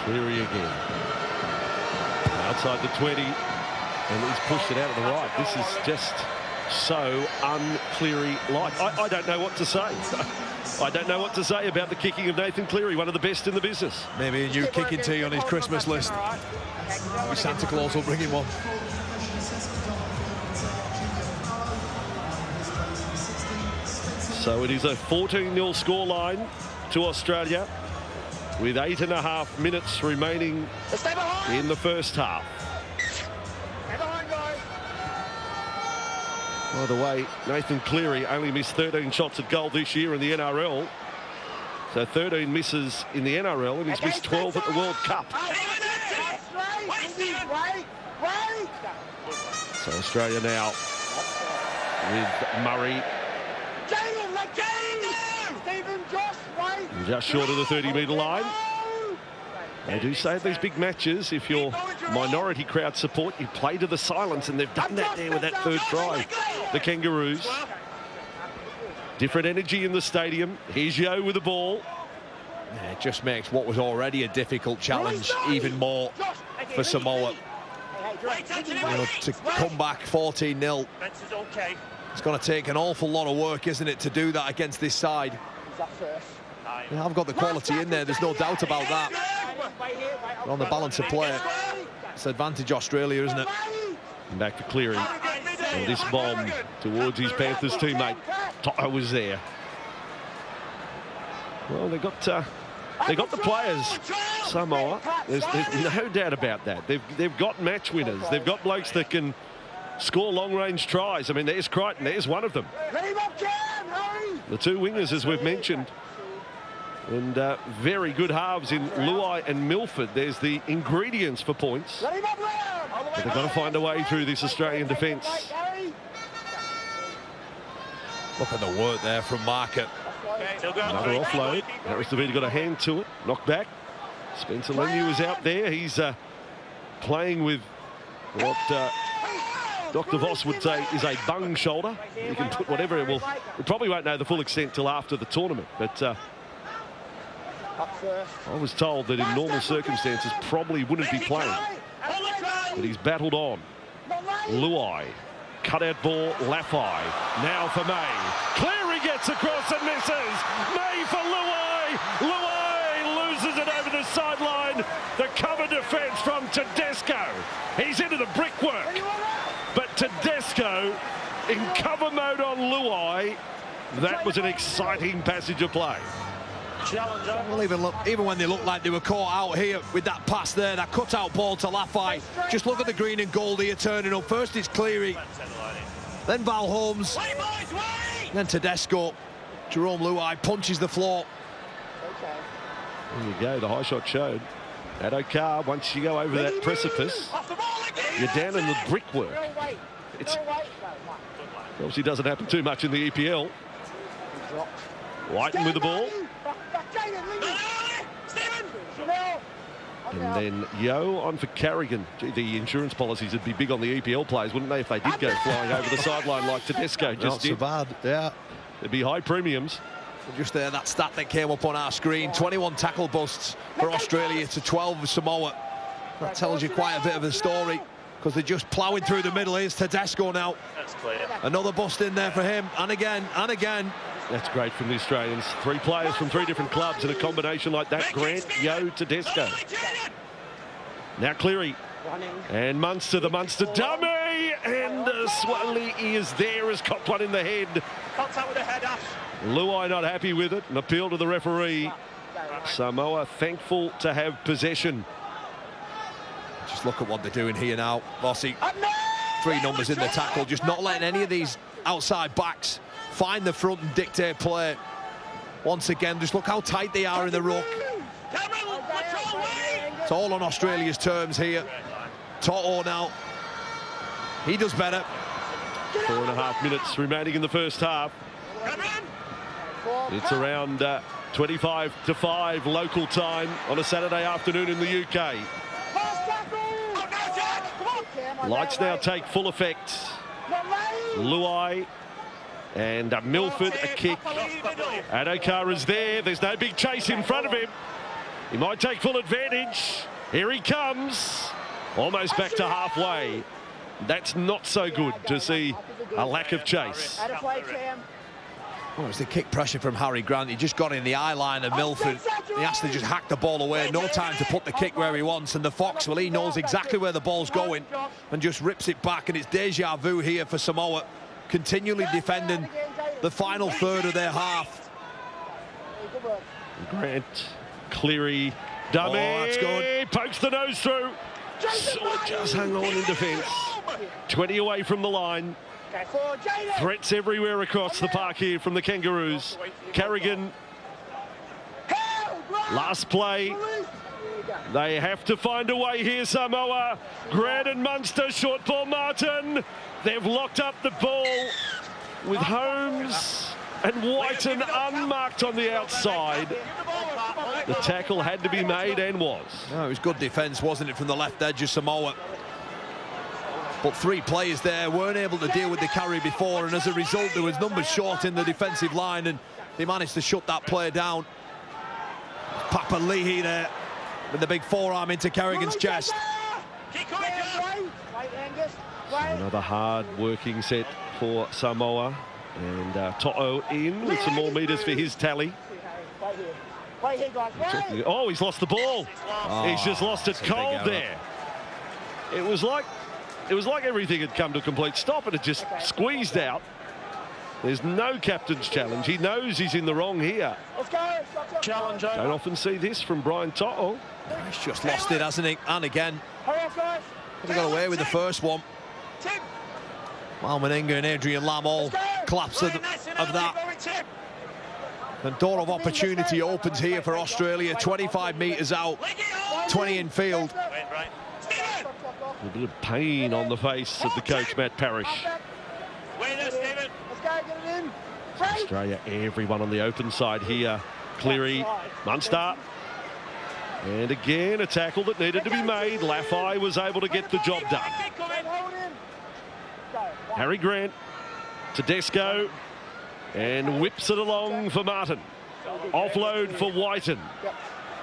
Cleary again. Outside the 20, and he's pushed it out of the right. This is just so un-Cleary-like. I don't know what to say. I don't know what to say about the kicking of Nathan Cleary, one of the best in the business. Maybe a new kicking tee on his Christmas list. Maybe Santa Claus will bring him one. So it is a 14-0 scoreline to Australia, with 8.5 minutes remaining in the first half. By the way, Nathan Cleary only missed 13 shots at goal this year in the NRL. So 13 misses in the NRL, and he's missed 12 at the World Cup. So Australia now with Murray just short of the 30-metre line. They do say at these big matches, if you're minority crowd support, you play to the silence, and they've done that there with that third try. The Kangaroos. Different energy in the stadium. Here's Yo with the ball. Yeah, it just makes what was already a difficult challenge even more for Samoa. You know, to come back 14-0. It's going to take an awful lot of work, isn't it, to do that against this side. Yeah, I've got the quality in there, there's no doubt about that. But on the balance of play, it's advantage Australia, isn't it? And back to Cleary. And this bomb towards his Panthers teammate. To'o was there. Well, they got the players, Samoa. There's no doubt about that. They've got match winners. They've got blokes that can score long-range tries. I mean, there's Crichton. There's one of them. The two wingers, as we've mentioned. And very good halves in Luai and Milford. There's the ingredients for points. But they've got to find a way through this Australian defence. Look at the work there from Market. Another offload. Harris DeVita got a hand to it. Knocked back. Spencer Lemieux is out there. He's playing with what Dr. Voss would say is a bung shoulder. You can put whatever it will. We probably won't know the full extent till after the tournament. But I was told that in normal circumstances probably wouldn't be playing. But he's battled on. Luai. Cutout ball, Laffey. Now for May. Cleary gets across and misses. May for Luai. Luai loses it over the sideline. The cover defence from Tedesco. He's into the brickwork. But Tedesco in cover mode on Luai. That was an exciting passage of play. Well, even when they looked like they were caught out here with that pass there, that cut-out ball to Laffey. Just look at the green and gold here turning up. First it's Cleary, then Val Holmes, then Tedesco. Jerome Luai punches the floor. There you go, the high shot showed. Adokar, once you go over that precipice, you're down in the brickwork. It obviously doesn't happen too much in the EPL. Whiten with the ball. And then Yo on for Carrigan. Gee, the insurance policies would be big on the EPL players, wouldn't they, if they did go flying over the sideline like Tedesco just did. Not so bad, yeah. There'd be high premiums. Just there, that stat that came up on our screen. 21 tackle busts for Australia to 12 for Samoa. That tells you quite a bit of the story, because they're just ploughing through the middle. Here's Tedesco now. That's clear. Another bust in there for him, and again, and again. That's great from the Australians. 3 players from 3 different clubs in a combination like that. Grant, Yo, Tedesco. Now Cleary. And Munster, the Munster dummy. And Swaley is there as copped one in the head. Contact with the head, Ash. Luai not happy with it. An appeal to the referee. Samoa thankful to have possession. Just look at what they're doing here now. Bossy, 3 numbers in the tackle. Just not letting any of these outside backs find the front and dictate play. Once again, just look how tight they are in the ruck. It's all on Australia's terms here. To'o now. He does better. 4.5 minutes remaining in the first half. It's around 25 to 5 local time on a Saturday afternoon in the UK. Lights now take full effect. Luai and Milford, a kick. Adokar is there. There's no big chase in front of him. He might take full advantage. Here he comes. Almost back to halfway. That's not so good to see a lack of chase. Oh, it's the kick pressure from Harry Grant. He just got in the eye line of Milford. He has to just hack the ball away. No time to put the kick where he wants. And the Fox, well, he knows exactly where the ball's going and just rips it back. And it's deja vu here for Samoa, continually defending the final third of their half. Grant, Cleary, dummy. Oh, that's good. Pokes the nose through. Just hung on in defence. 20 away from the line. Threats everywhere across the park here from the Kangaroos. Carrigan. Last play. They have to find a way here, Samoa. Grant and Munster, short ball Martin. They've locked up the ball with Holmes and Whiten unmarked on the outside. The tackle had to be made and was. No, it was good defence, wasn't it, from the left edge of Samoa. But 3 players there weren't able to deal with the carry before, and as a result there was numbers short in the defensive line, and they managed to shut that play down. Papali'i there with the big forearm into Carrigan's chest. Another hard working set for Samoa, and To'o in with some more metres for his tally. Right here. Right here, guys. Right. Oh, he's lost the ball. He's just lost it cold there. It was like everything had come to a complete stop and it just squeezed out. There's no captain's challenge. He knows he's in the wrong here. Let's go. Challenge over. Don't often see this from Brian To'o. He's just lost it, hasn't he? And again, Hurry up, guys. he got away with the first one. Mal Meninga and Adrian Lam all collapse of that. And door of opportunity opens here for Australia. 25 metres out, 20 in field. A bit of pain on the face of the coach, Matt Parrish. Let's go, get it in. Australia, everyone on the open side here. Cleary, Munster. And again, a tackle that needed to be made. Laffey was able to get the job done. Harry Grant, Tedesco, and whips it along for Martin. Offload for Whiten.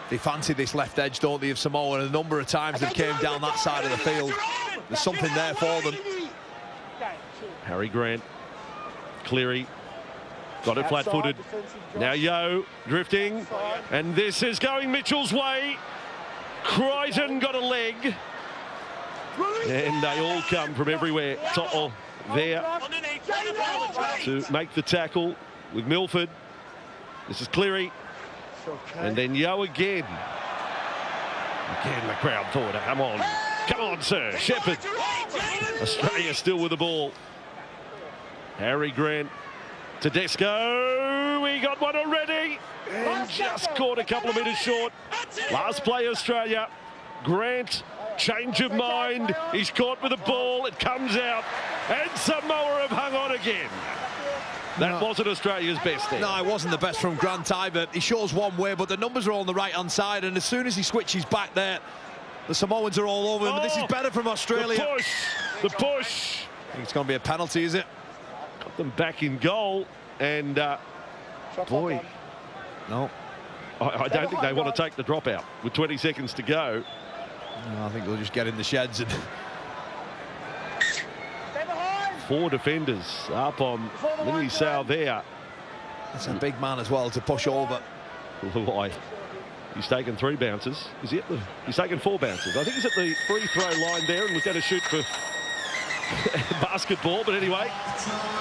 They fancy this left edge, don't they, of Samoa, and a number of times they've came down that side of the field. There's something there for them. Harry Grant, Cleary, got it flat-footed. Now Yo drifting, and this is going Mitchell's way. Crichton got a leg, and they all come from everywhere. To'o there to make the tackle with Milford. This is Cleary, and then Yo again. Again, the crowd thought, come on, sir. Shepherd. Australia still with the ball. Harry Grant, Tedesco, he got one already, and just caught a couple of metres short. Last play, Australia. Grant, change of mind. He's caught with the ball. It comes out, and Samoa have hung on again. That wasn't Australia's best there. No, it wasn't the best from Grant either. He shows one way, but the numbers are all on the right-hand side, and as soon as he switches back there, the Samoans are all over him. But this is better from Australia. The push. I think it's going to be a penalty, is it? Got them back in goal, and boy, no. I don't think they want to take the drop out with 20 seconds to go. No, I think they'll just get in the sheds and... 4 defenders up on Lingy Sao there. That's a big man as well to push over. Why? He's taken 3 bounces. Is he at the? He's taken 4 bounces. I think he's at the free throw line there and was going to shoot for basketball. But anyway,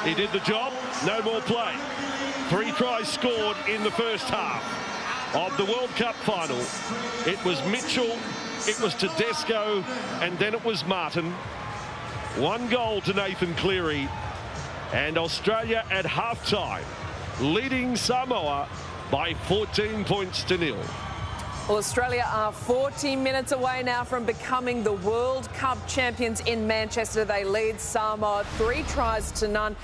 he did the job. No more play. 3 tries scored in the first half of the World Cup final. It was Mitchell, it was Tedesco, and then it was Martin. 1 goal to Nathan Cleary, and Australia at halftime leading Samoa by 14 points to 0. Well, Australia are 40 minutes away now from becoming the World Cup champions in Manchester. They lead Samoa 3 tries to none.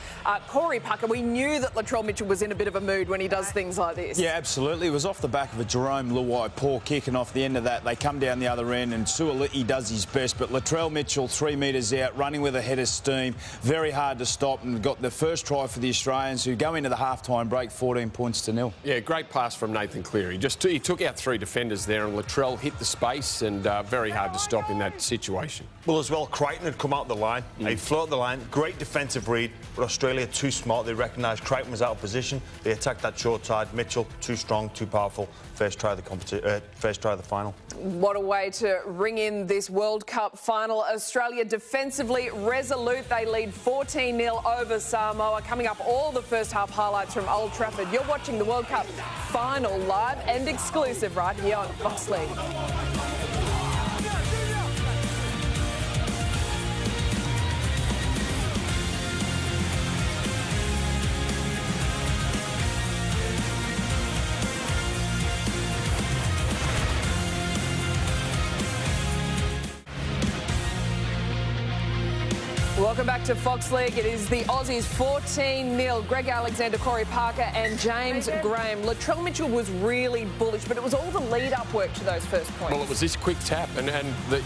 Corey Parker, we knew that Latrell Mitchell was in a bit of a mood when he does things like this. Yeah, absolutely. It was off the back of a Jerome Luai poor kick, and off the end of that, they come down the other end, and Suoliti does his best. But Latrell Mitchell, 3 metres out, running with a head of steam, very hard to stop, and got the first try for the Australians, who go into the half-time break 14 points to 0. Yeah, great pass from Nathan Cleary. He took out 3 defenders there, and Latrell hit the space, and very hard to stop in that situation. Well, as well, Crichton had come out the line. He floated the line. Great defensive read, but Australia too smart. They recognised Crichton was out of position. They attacked that short side. Mitchell too strong, too powerful. First try of the final. What a way to ring in this World Cup final. Australia defensively resolute. They lead 14-0 over Samoa. Coming up, all the first half highlights from Old Trafford. You're watching the World Cup final live and exclusive right here on Fox League. Welcome back to Fox League. It is the Aussies 14-0. Greg Alexander, Corey Parker and James Graham. Latrell Mitchell was really bullish, but it was all the lead-up work to those first points. Well, it was this quick tap, and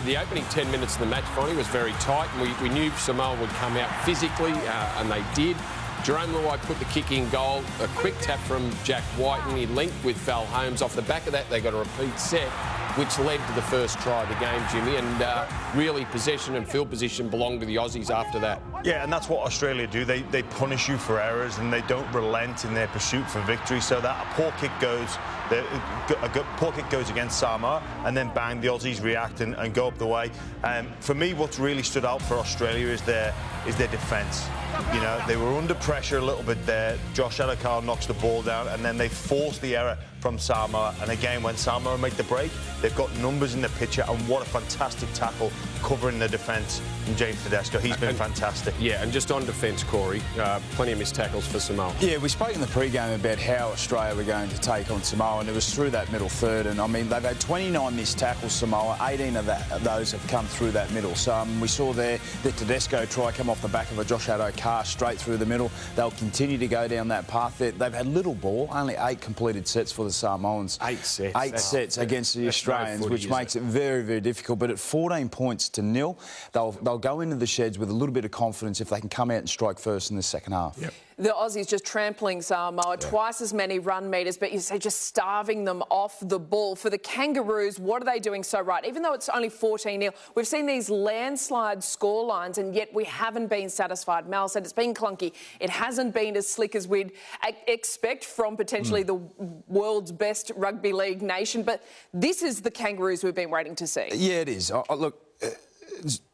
the opening 10 minutes of the match finally was very tight, and we knew Samoa would come out physically, and they did. Jerome Luai put the kick in goal. A quick tap from Jack Whiten. He linked with Val Holmes. Off the back of that, they got a repeat set, which led to the first try of the game, Jimmy, and really possession and field position belonged to the Aussies after that. Yeah, and that's what Australia do. They punish you for errors, and they don't relent in their pursuit for victory. So that a poor kick goes, A poor kick goes against Samoa, and then bang, the Aussies react and go up the way. For me, what's really stood out for Australia is their defence. You know, they were under pressure a little bit there. Josh Adokar knocks the ball down, and then they force the error from Samoa. And again, when Samoa make the break, they've got numbers in the picture, and what a fantastic tackle covering the defence from James Tedesco. He's been fantastic. Yeah, and just on defence, Corey, plenty of missed tackles for Samoa. Yeah, we spoke in the pre-game about how Australia were going to take on Samoa, and it was through that middle third. And I mean, they've had 29 missed tackles, Samoa. 18 of those have come through that middle. So we saw there the Tedesco try come off the back of a Josh Adokar straight through the middle. They'll continue to go down that path. They've had little ball, only 8 completed sets for the Samoans. 8 sets. 8 sets against the Australians, footy, which makes it very, very difficult. But at 14 points to 0, they'll go into the sheds with a little bit of confidence if they can come out and strike first in the second half. Yep. The Aussies just trampling Samoa, twice as many run metres, but you say just starving them off the ball. For the Kangaroos, what are they doing so right? Even though it's only 14-0, we've seen these landslide scorelines, and yet we haven't been satisfied. Mal said it's been clunky. It hasn't been as slick as we'd expect from potentially the world's best rugby league nation, but this is the Kangaroos we've been waiting to see. Yeah, it is. Look,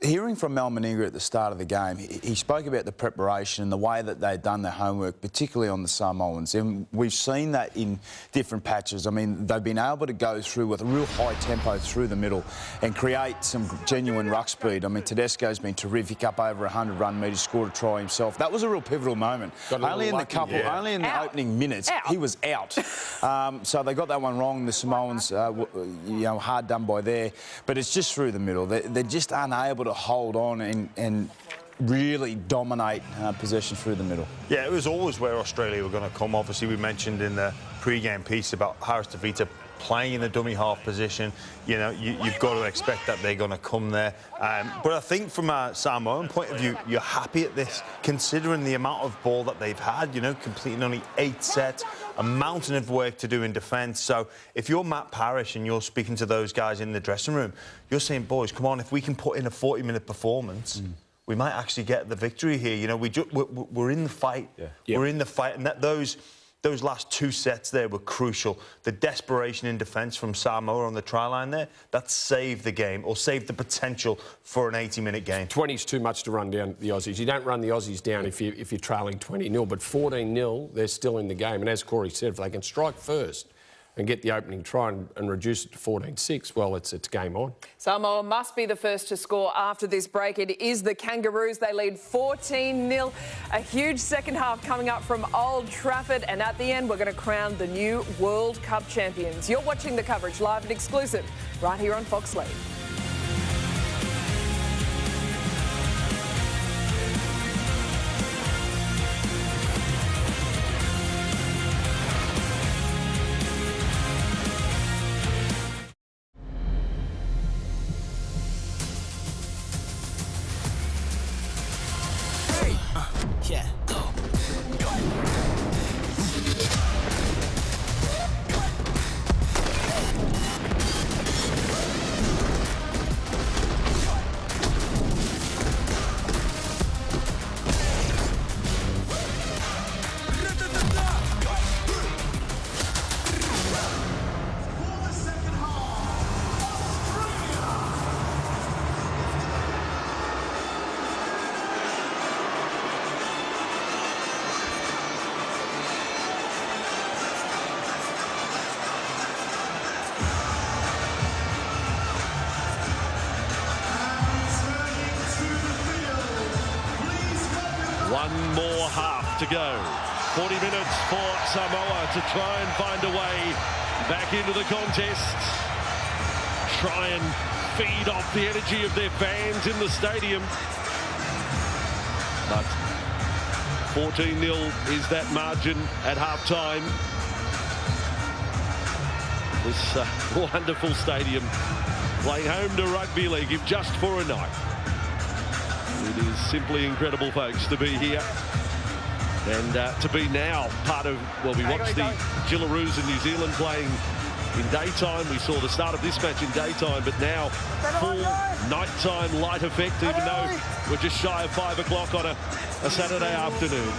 hearing from Mal Meninga at the start of the game, he spoke about the preparation and the way that they'd done their homework, particularly on the Samoans. And we've seen that in different patches. I mean, they've been able to go through with a real high tempo through the middle and create some genuine ruck speed. I mean, Tedesco's been terrific, up over 100 run metres, scored a try himself. That was a real pivotal moment. Only in the opening minutes, he was out. So they got that one wrong. The Samoans, you know, hard done by there. But it's just through the middle. They're just unable to hold on and really dominate possession through the middle. Yeah, it was always where Australia were going to come. Obviously, we mentioned in the pre-game piece about Harris Tavita playing in the dummy half position. You know, you've got to expect that they're going to come there. But I think from a Samoan point of view, you're happy at this, considering the amount of ball that they've had, you know, completing only 8 sets, a mountain of work to do in defence. So if you're Matt Parrish and you're speaking to those guys in the dressing room, you're saying, boys, come on, if we can put in a 40-minute performance, we might actually get the victory here. You know, we're in the fight. Yeah. We're in the fight, and those last 2 sets there were crucial. The desperation in defence from Samoa on the try line there, that saved the game, or saved the potential for an 80-minute game. 20's too much to run down the Aussies. You don't run the Aussies down if you're trailing 20-0, but 14-0, they're still in the game. And as Corey said, if they can strike first and get the opening try and reduce it to 14-6, well, it's game on. Samoa must be the first to score after this break. It is the Kangaroos. They lead 14-0. A huge second half coming up from Old Trafford. And at the end, we're going to crown the new World Cup champions. You're watching the coverage live and exclusive right here on Fox League. Yeah, go. One more half to go. 40 minutes for Samoa to try and find a way back into the contest. Try and feed off the energy of their fans in the stadium. But 14-0 is that margin at half-time. This wonderful stadium playing home to rugby league, if just for a night. It is simply incredible, folks, to be here and to be now part of, well, we watched the Gillaroos in New Zealand playing in daytime. We saw the start of this match in daytime, but now full nighttime light effect, even though we're just shy of 5 o'clock on a Saturday afternoon.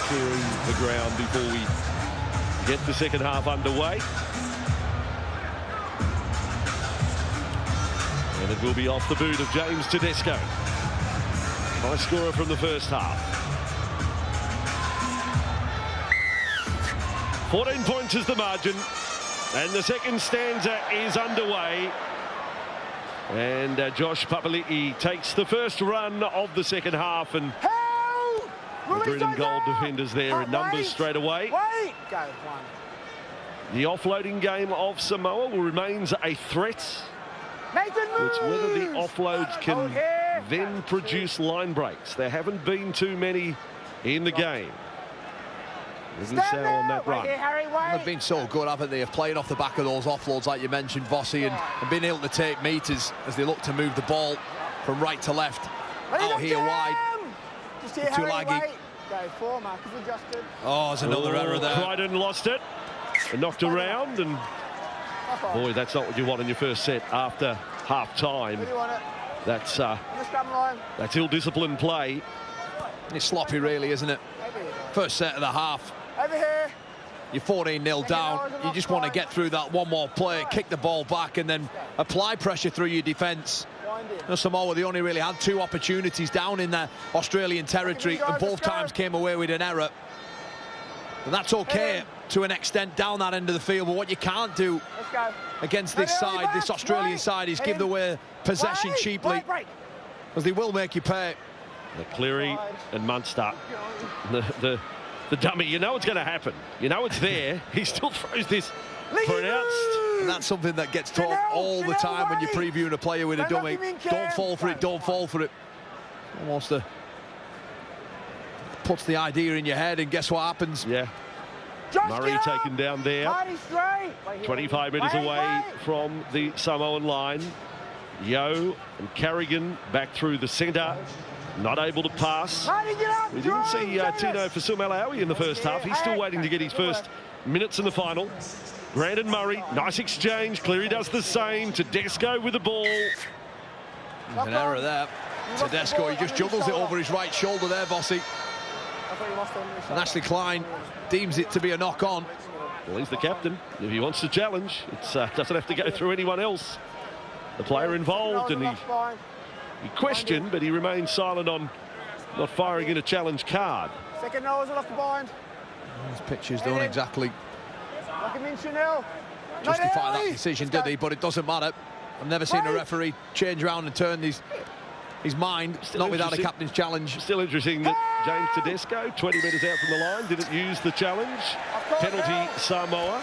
clearing the ground before we get the second half underway. And it will be off the boot of James Tedesco. High scorer from the first half. 14 points is the margin. And the second stanza is underway. And Josh Papali'i takes the first run of the second half. And the green and gold defenders there in numbers straight away. Go, one. The offloading game of Samoa remains a threat. It's whether the offloads can then produce line breaks. There haven't been too many in the game. Isn't Sal on that run? They've been so good, haven't they, of playing off the back of those offloads, like you mentioned, Vossi, and being able to take meters as they look to move the ball from right to left. Out here wide. Too laggy. Oh, there's another error there. Crichton lost it and knocked around, and boy, that's not what you want in your first set after half time. That's ill-disciplined play. It's sloppy, really, isn't it? First set of the half. Over here. You're 14-0 down. You just want to get through that one more play, kick the ball back, and then apply pressure through your defence. Samoa, they only really had 2 opportunities down in their Australian territory, and both times came away with an error. And that's okay to an extent down that end of the field, but what you can't do against this side, this Australian side, is give away possession cheaply, because they will make you pay. Cleary and Munster, the dummy, you know it's going to happen. You know it's there. He still throws this pronounced. And that's something that gets taught all the time when you're previewing a player with a dummy. Don't fall for it, don't fall for it. Almost puts the idea in your head, and guess what happens? Yeah. Murray taken down there. 25 metres away from the Samoan line. Yeo and Carrigan back through the centre. Not able to pass. We didn't see Tino Fasuamaleaui in the first half. He's still waiting to get his first minutes in the final. Grant and Murray, nice exchange. Cleary does the same. Tedesco with the ball. There's an error there. Tedesco, he just juggles it over his right shoulder there, Vossi. And Ashley Klein deems it to be a knock-on. Well, he's the captain. If he wants to challenge, it doesn't have to go through anyone else. The player involved, and he questioned, but he remained silent on not firing in a challenge card. Second nozzle off the bind. These pitchers don't exactly justify that decision, did he? But it doesn't matter. I've never seen a referee change around and turn his mind, not without a captain's challenge. Still interesting that James Tedesco, 20 metres out from the line, didn't use the challenge. Penalty Samoa.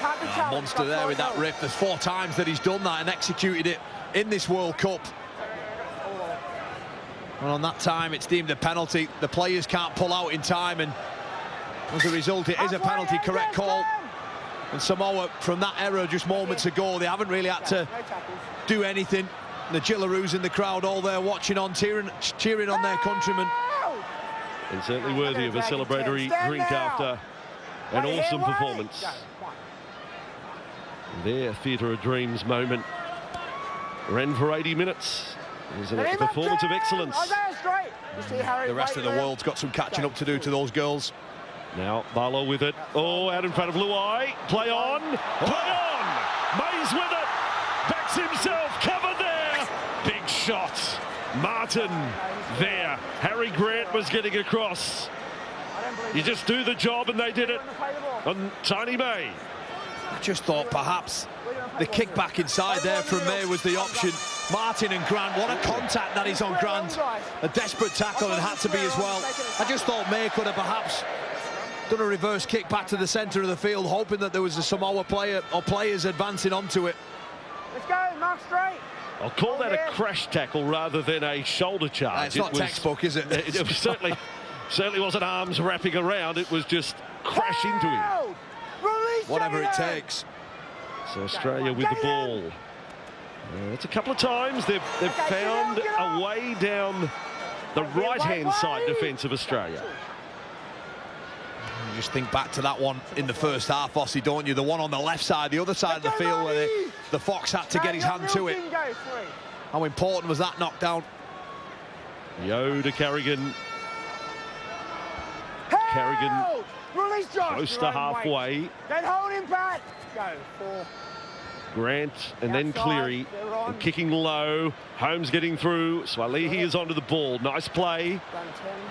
Monster there with that rip. There's 4 times that he's done that and executed it in this World Cup. And on that time, it's deemed a penalty. The players can't pull out in time, and as a result, it is a penalty. Correct call. And Samoa, from that error just moments ago, they haven't really had to do anything. The Gillaroos in the crowd, all there watching on, cheering on their countrymen. And certainly worthy of a celebratory drink after an awesome performance. Their Theatre of Dreams moment ran for 80 minutes. It was a performance of excellence. The rest of the world's got some catching up to do to those girls. Now Barlow with it. Oh, out in front of Luai. Play on. Play on. Mays with it. Backs himself. Covered there. Big shot. Martin there. Harry Grant was getting across. You just do the job, and they did it on Tony May. I just thought perhaps the kick back inside there from May was the option. Martin and Grant, what a contact that is on Grant. A desperate tackle, and had to be as well. I just thought May could have perhaps done a reverse kick back to the centre of the field, hoping that there was a Samoa player or players advancing onto it. Let's go, mark straight. I'll call that a crash tackle rather than a shoulder charge. It's not textbook, is it? It was certainly wasn't arms wrapping around. It was just crash into him. Whatever it takes. So Australia with the ball. It's a couple of times they've found a way down the right-hand side defence of Australia. You just think back to that one in the first half, Vossi, don't you? The one on the left side, the other side of the field, where the Fox had to get his hand to it. How important was that knockdown? Yeo to Carrigan. Carrigan Release Josh. Close to halfway. Don't hold him, Pat. Go. 4. Grant and then Cleary. And kicking low. Holmes getting through. Swalihi is onto the ball. Nice play.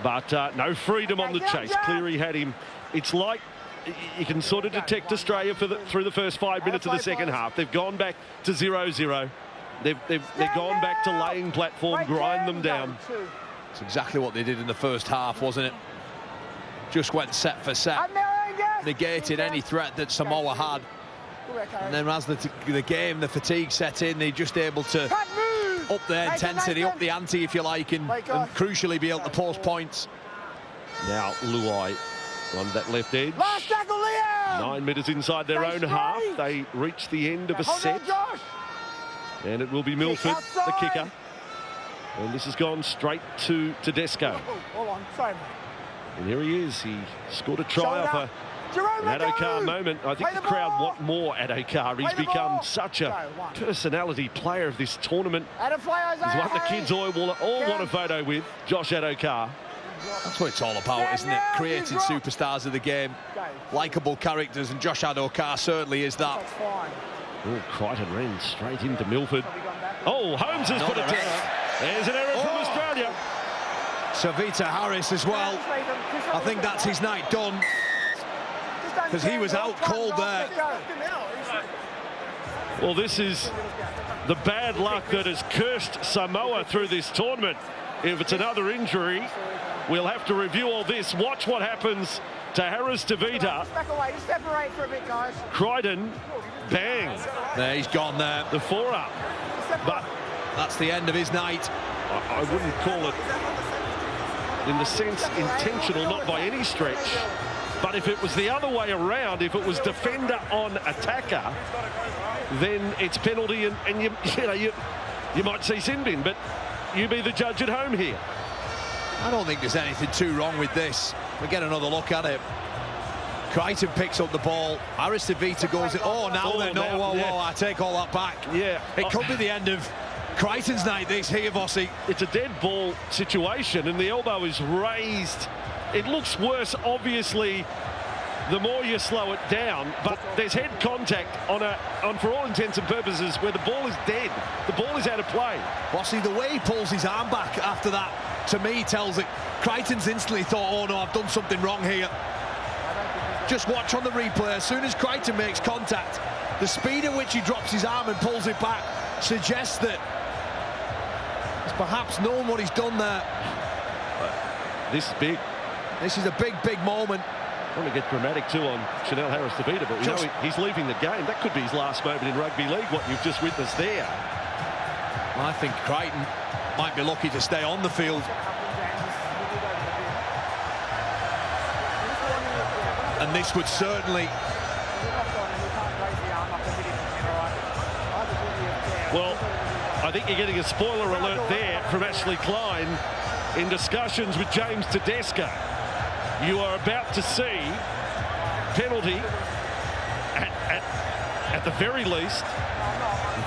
But no freedom on the chase. Cleary had him. It's like you can sort of detect Australia through the first 5 minutes of the second half. They've gone back to 0-0. They've gone back to laying platform, grind them down. It's exactly what they did in the first half, wasn't it? Just went set for set, negated any threat that Samoa had. And then as the game, the fatigue set in, they're just able to up their intensity, up the ante, if you like, and crucially be able to post points. Now Luai on that left edge. 9 metres inside their own half. They reach the end of a set. And it will be Milford, the kicker. And this has gone straight to Tedesco. Hold on, sorry. And here he is. He scored a try off an Adokar moment. I think the crowd want more Adokar. He's become such a personality player of this tournament. He's one the kids all want a photo with, Josh Adokar. That's what it's all about, isn't it? Creating superstars of the game, likeable characters, and Josh Adokar certainly is that. Oh, Crichton ran straight into Milford. Oh, Holmes has put it down. There's an error from Australia. Savita Harris as well. I think that's his night done, because he was out cold there. Well, this is the bad luck that has cursed Samoa through this tournament. If it's another injury, we'll have to review all this. Watch what happens to Harris Tavita. Separate for a bit, guys. Crichton, bang. There, he's gone there. The forearm. But that's the end of his night. I wouldn't call it, in the sense, intentional, not by any stretch. But if it was the other way around, if it was defender on attacker, then it's penalty, and you might see sin bin, but you be the judge at home here. I don't think there's anything too wrong with this. We get another look at it. Crichton picks up the ball. Harris Tavita goes, whoa, I take all that back. Yeah. It could be the end of Crichton's night, this here, Vossi. It's a dead ball situation, and the elbow is raised. It looks worse, obviously, the more you slow it down, but there's head contact on for all intents and purposes, where the ball is dead. The ball is out of play. Vossi, the way he pulls his arm back after that, to me, tells it. Crichton's instantly thought, oh no, I've done something wrong here. Just watch on the replay. As soon as Crichton makes contact, the speed at which he drops his arm and pulls it back suggests that he's perhaps known what he's done there. This is big. This is a big, big moment. I want to get dramatic too on Chanel Harris Tavita, but we know he's leaving the game. That could be his last moment in rugby league, what you've just witnessed there. I think Crichton might be lucky to stay on the field. And this would certainly... Well, I think you're getting a spoiler alert there from Ashley Klein in discussions with James Tedesco. You are about to see penalty at the very least.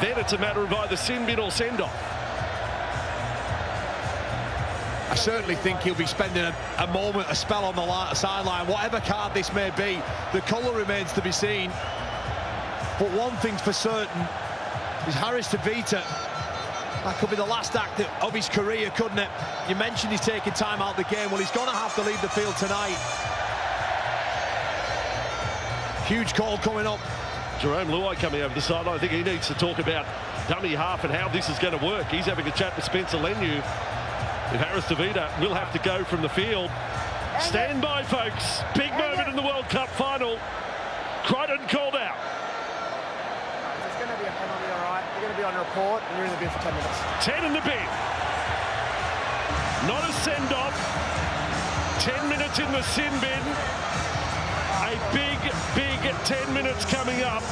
Then it's a matter of either sin bin or send off. I certainly think he'll be spending a spell on the sideline. Whatever card this may be, the colour remains to be seen. But one thing's for certain is Harris Tavita. That could be the last act of his career, couldn't it? You mentioned he's taking time out of the game. Well, he's going to have to leave the field tonight. Huge call coming up. Jerome Luai coming over the sideline. I think he needs to talk about dummy half and how this is going to work. He's having a chat with Spencer Leniu. If Harris Tavita will have to go from the field. Stand by, folks. Big moment in the World Cup final. Crichton called out. It's going to be a penalty, all right. You're going to be on report, and you're in the bin for 10 minutes. 10 in the bin. Not a send-off. 10 minutes in the sin bin. A big, big 10 minutes coming up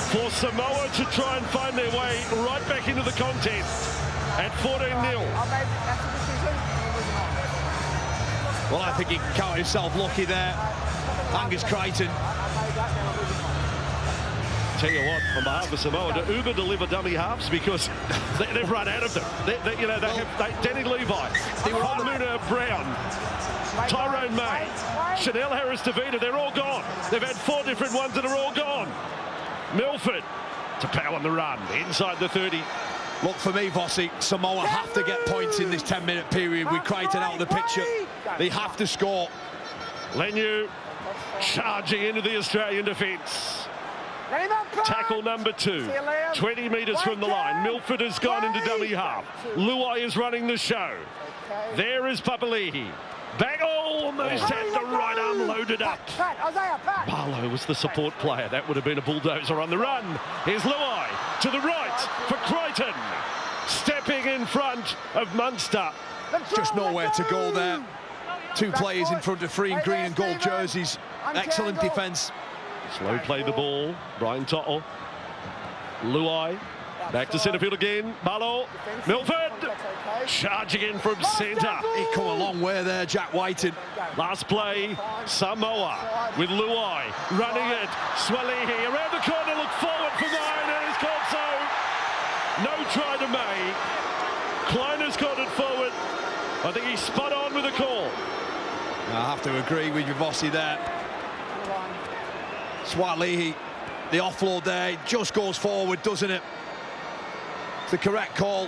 for Samoa to try and find their way right back into the contest at 14-0. Well, I think he can count himself lucky there. Angus Crichton. Tell you what, on behalf of Samoa, do Uber deliver dummy halves? Because they've run out of them. Denny Levi, Muna Brown. Tyrone May, Chanel Harris-Tavita, they're all gone. They've had 4 different ones that are all gone. Milford to Powell on the run, inside the 30. Look, for me, Vossi, Samoa have to get points in this 10-minute period with Crichton out of the picture. They have to score. Leniu charging into the Australian defence. Tackle number 2, 20 metres from the line. Milford has gone into dummy half. Luai is running the show. There is Papali'i. Back, almost had the right arm loaded up. Barlow was the support player. That would have been a bulldozer on the run. Here's Luai to the right for Crichton. Stepping in front of Munster. Just nowhere to go there. 2 players in front of 3 in green and gold jerseys. Excellent defence. Slow play the ball. Brian To'o. Luai. Back to centre field again. Barlow. Milford. Charging in from centre. He come a long way there, Jack Whiting. Last play, Samoa with Luai running it. Swalihi around the corner, look forward for mine, and it's caught so. No try to May. Klein has caught it forward. I think he's spot on with the call. I have to agree with you, Vossi, there. Swalihi, the offload there, it just goes forward, doesn't it? It's the correct call.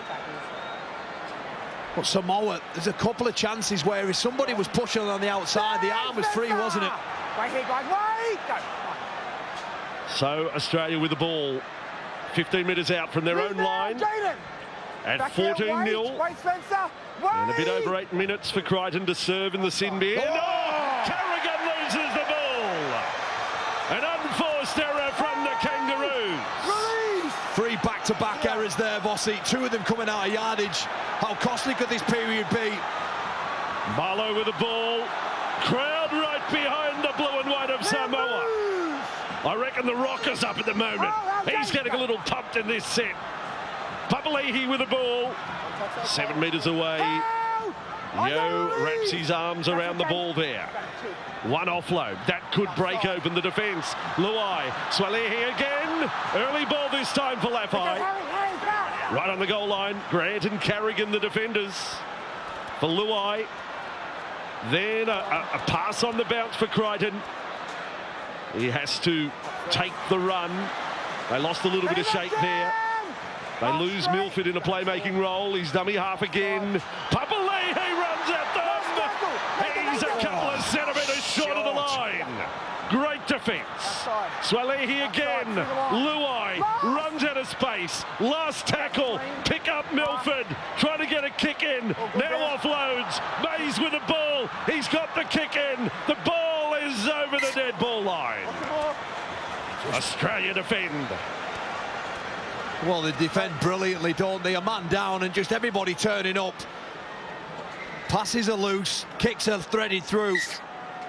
But Samoa, there's a couple of chances where if somebody was pushing on the outside, the arm was free, wasn't it? So Australia with the ball, 15 metres out from their own line, at 14-0, and a bit over 8 minutes for Crichton to serve in the sin bin. Carrigan loses the ball. An unforced error from the Kangaroos. 3 back-to-back errors there, Vossi. 2 of them coming out of yardage. How costly could this period be? Barlow with the ball. Crowd right behind the blue and white of Samoa. I reckon the Rockers up at the moment. He's getting a little pumped in this set. Papali'i with the ball. 7 metres away. Yo wraps his arms around the ball there. One offload. That could break open the defence. Luai. Swalihi again. Early ball this time for Lafai. Right on the goal line. Grant and Carrigan, the defenders. For Luai. Then a pass on the bounce for Crichton. He has to take the run. They lost a little bit of shape there. They lose Milford in a playmaking role. He's dummy half again. Papali'i runs at them. He's a couple of centimetres short of the line. Great defence. Swalihi again. Luai runs out of space. Last tackle. Pick up Milford. Trying to get a kick in. Now offloads. Mays with the ball. He's got the kick in. The ball is over the dead ball line. Australia defend. Well, they defend brilliantly, don't they? A man down and just everybody turning up. Passes are loose, kicks are threaded through.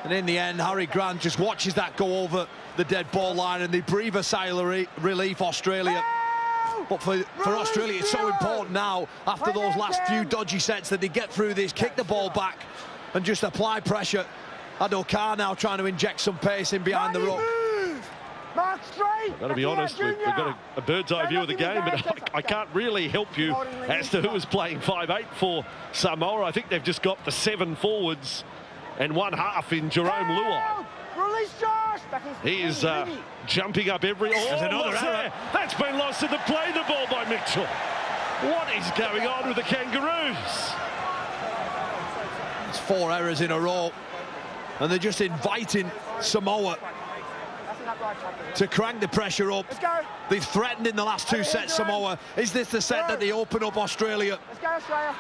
And in the end, Harry Grant just watches that go over the dead ball line and they breathe a sigh of relief, Australia. But for Australia, it's so important now, after those last few dodgy sets, that they get through this, kick the ball back and just apply pressure. Adokar now trying to inject some pace in behind the ruck. I've got to be honest, we've got a bird's eye view of the game, but I can't really help you as to who is playing 5'8" for Samoa. I think they've just got the 7 forwards and 1 half in Jerome Luai. He is jumping up every... There's another error. That's been lost in the play, the ball by Mitchell. What is going on with the Kangaroos? It's 4 errors in a row, and they're just inviting Samoa to crank the pressure up. They've threatened in the last 2 sets, Samoa. Is this the set that they open up Australia? Let's go, Australia.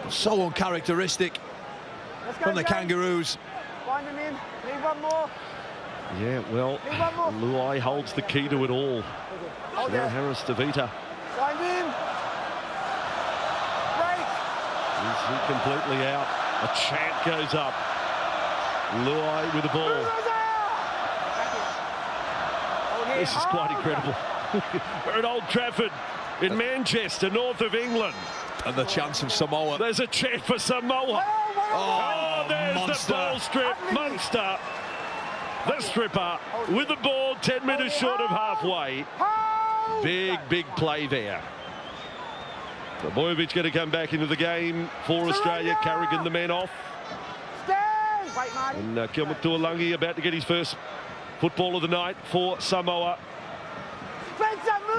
So uncharacteristic from the Kangaroos. Wind him in. Need one more. Yeah, well, Luai holds the key to it all. Chanel Harris-Tavita. Wind in. Break. Is he completely out? A chant goes up. Luai with the ball. This is quite incredible. We're at Old Trafford in Manchester, north of England. And the chance of Samoa. There's a chant for Samoa. Oh, there's Munster. the ball strip. Munster, the stripper, with the ball 10 metres short of halfway. Big play there. Trbojevic going to come back into the game for Australia. Carrigan the man off. Stand! Wait, Marty. And Kilmut Tuolangi about to get his first football of the night for Samoa.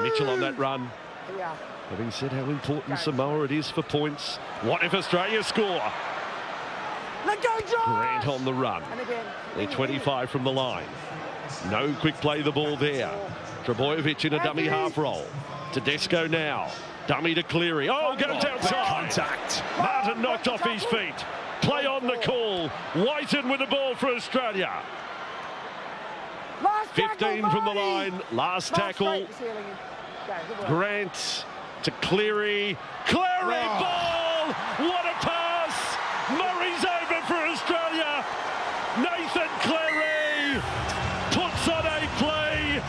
Mitchell on that run. Yeah. Having said how important Samoa it is for points. What if Australia score? Let go, Josh! Grant on the run. And again. They're 25 from the line. No quick play the ball there. Trbojevic in a dummy half roll. Tedesco now. Dummy to Cleary. Oh, goes outside. Contact. Martin knocked off his feet. Play on the call. Whiten with the ball for Australia. 15 from the line. Last tackle. Grant to Cleary. Cleary ball! What a pass! Murray's over for Australia. Nathan Cleary puts on a play.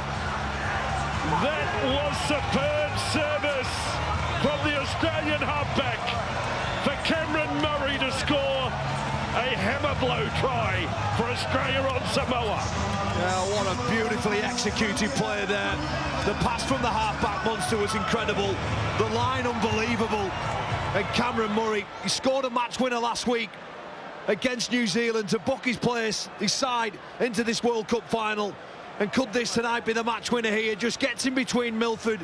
That was superb service from the Australian halfback for Cameron Murray to score a hammer blow try for Australia on Samoa. Yeah, what a beautifully executed play there. The pass from the halfback monster was incredible. The line unbelievable. And Cameron Murray, he scored a match winner last week against New Zealand to book his place, his side, into this World Cup final. And could this tonight be the match winner here? Just gets in between Milford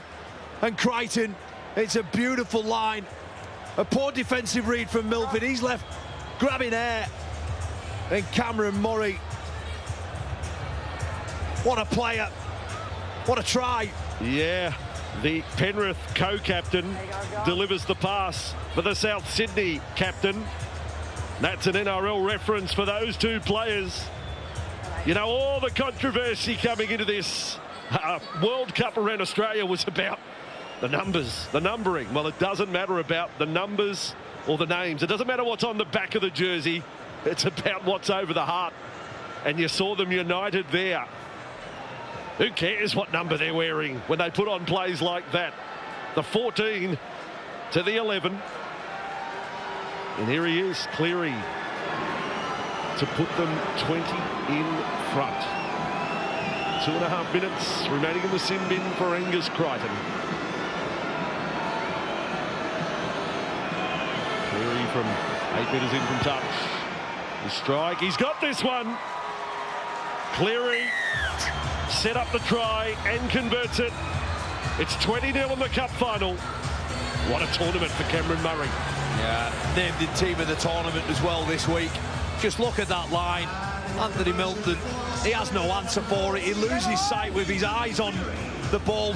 and Crichton. It's a beautiful line. A poor defensive read from Milford. He's left grabbing air. And Cameron Murray. What a player. What a try. Yeah, the Penrith co-captain delivers the pass for the South Sydney captain. That's an NRL reference for those two players. You know, all the controversy coming into this World Cup around Australia was about the numbers, the numbering. Well, it doesn't matter about the numbers or the names. It doesn't matter what's on the back of the jersey. It's about what's over the heart. And you saw them united there. Who cares what number they're wearing when they put on plays like that? The 14 to the 11. And here he is, Cleary, to put them 20 in front. 2.5 minutes remaining in the sin bin for Angus Crichton. Cleary from 8 metres in from touch. The strike, he's got this one. Cleary set up the try and converts it. It's 20-0 in the cup final. What a tournament for Cameron Murray. Yeah, named the team of the tournament as well this week. Just look at that line. Anthony Milton, he has no answer for it. He loses sight with his eyes on the ball.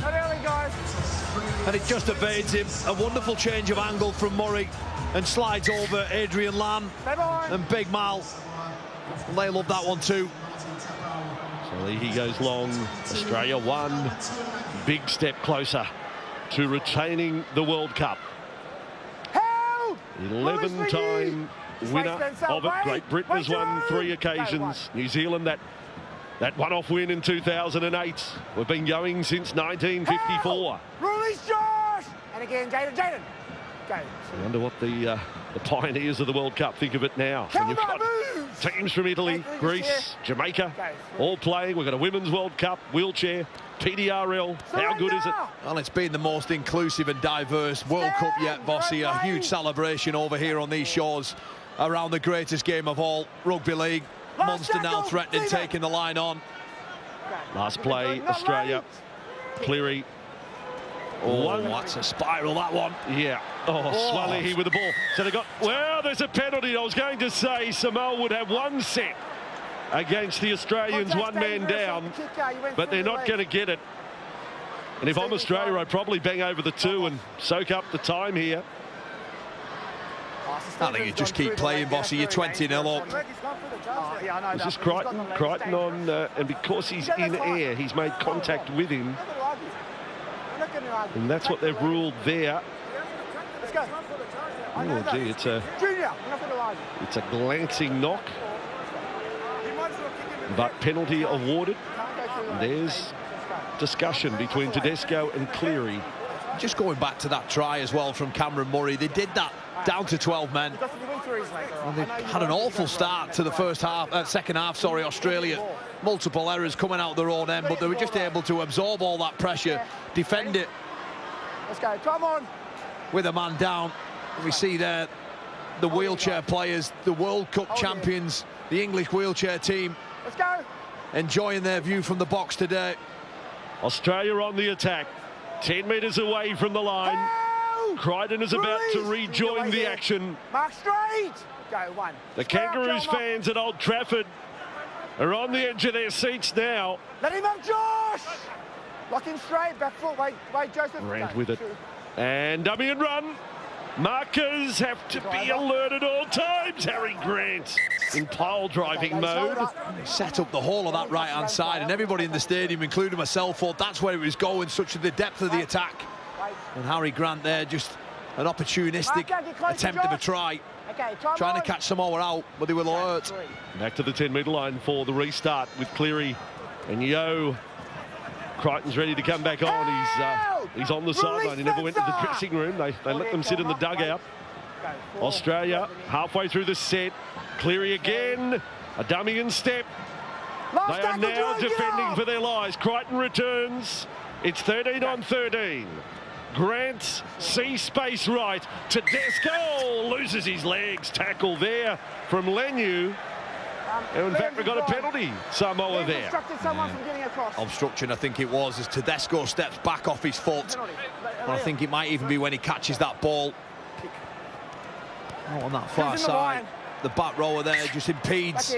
And it just evades him. A wonderful change of angle from Murray and slides over Adrian Lamb and Big Mal. And they love that one too. So he goes long. Australia one big step closer to retaining the World Cup. 11-time winner of it. Great Britain has won 3 occasions. New Zealand, that one-off win in 2008. We've been going since 1954. Release Josh! And again, Jaden. Go. I wonder what the pioneers of the World Cup think of it now. And you've got teams from Italy, Greece, Jamaica, all playing. We've got a Women's World Cup, wheelchair, PDRL. How good is it? Well, it's been the most inclusive and diverse World Cup yet, Bossy. A huge celebration over here on these shores around the greatest game of all, rugby league. Munster now threatening taking the line on. Last play, Australia. Cleary. Oh, that's a spiral, that one. Yeah. Swalihi with the ball. So they got, well, there's a penalty. I was going to say Samoa would have one set against the Australians, one man down, but they're not going to get it. And if I'm Australia, I'd probably bang over the 2 and soak up the time here. I think you just keep playing, Bossy. You're 20-0 up. This is Crichton on, and because he's in air, he's made contact with him. And that's what they've ruled there. Oh, gee, it's a glancing knock. But penalty awarded. And there's discussion between Tedesco and Cleary. Just going back to that try as well from Cameron Murray, they did that down to 12 men. And they had an awful start to the second half, Australia. Multiple errors coming out their own end, but they were just able to absorb all that pressure, defend it. Let's go, come on. with a man down. We see there the wheelchair players, the World Cup champions, the English wheelchair team. Let's go. Enjoying their view from the box today. Australia on the attack. 10 metres away from the line. Help! Crichton is about to rejoin the action. Mark straight. Go, one. The Kangaroos fans at Old Trafford are on the edge of their seats now. Let him have Josh. Lock him straight. Back foot. Wait, Joseph. Grant with it. And dummy and run. Markers have to be alert at all times. Harry Grant in pile driving mode. They set up the whole of that right-hand side, and everybody in the stadium, including myself, thought that's where it was going, such the depth of the attack. And Harry Grant there, just an opportunistic attempt of a try. Trying to catch Samoa out, but they were alert. Back to the 10-metre line for the restart with Cleary and Yo. Crichton's ready to come back on. He's on the sideline. He never went to the dressing room. They let them sit in the dugout. Australia halfway through the set. Cleary again. A dummy in step. They are now defending for their lives. Crichton returns. It's 13 on 13. Grant sees space right. Tedesco loses his legs. Tackle there from Lenu. And in fact, we got a penalty, Samoa there. Obstruction, I think it was, as Tedesco steps back off his foot. And I think it might even be when he catches that ball. Oh, on that far side, the back rower there just impedes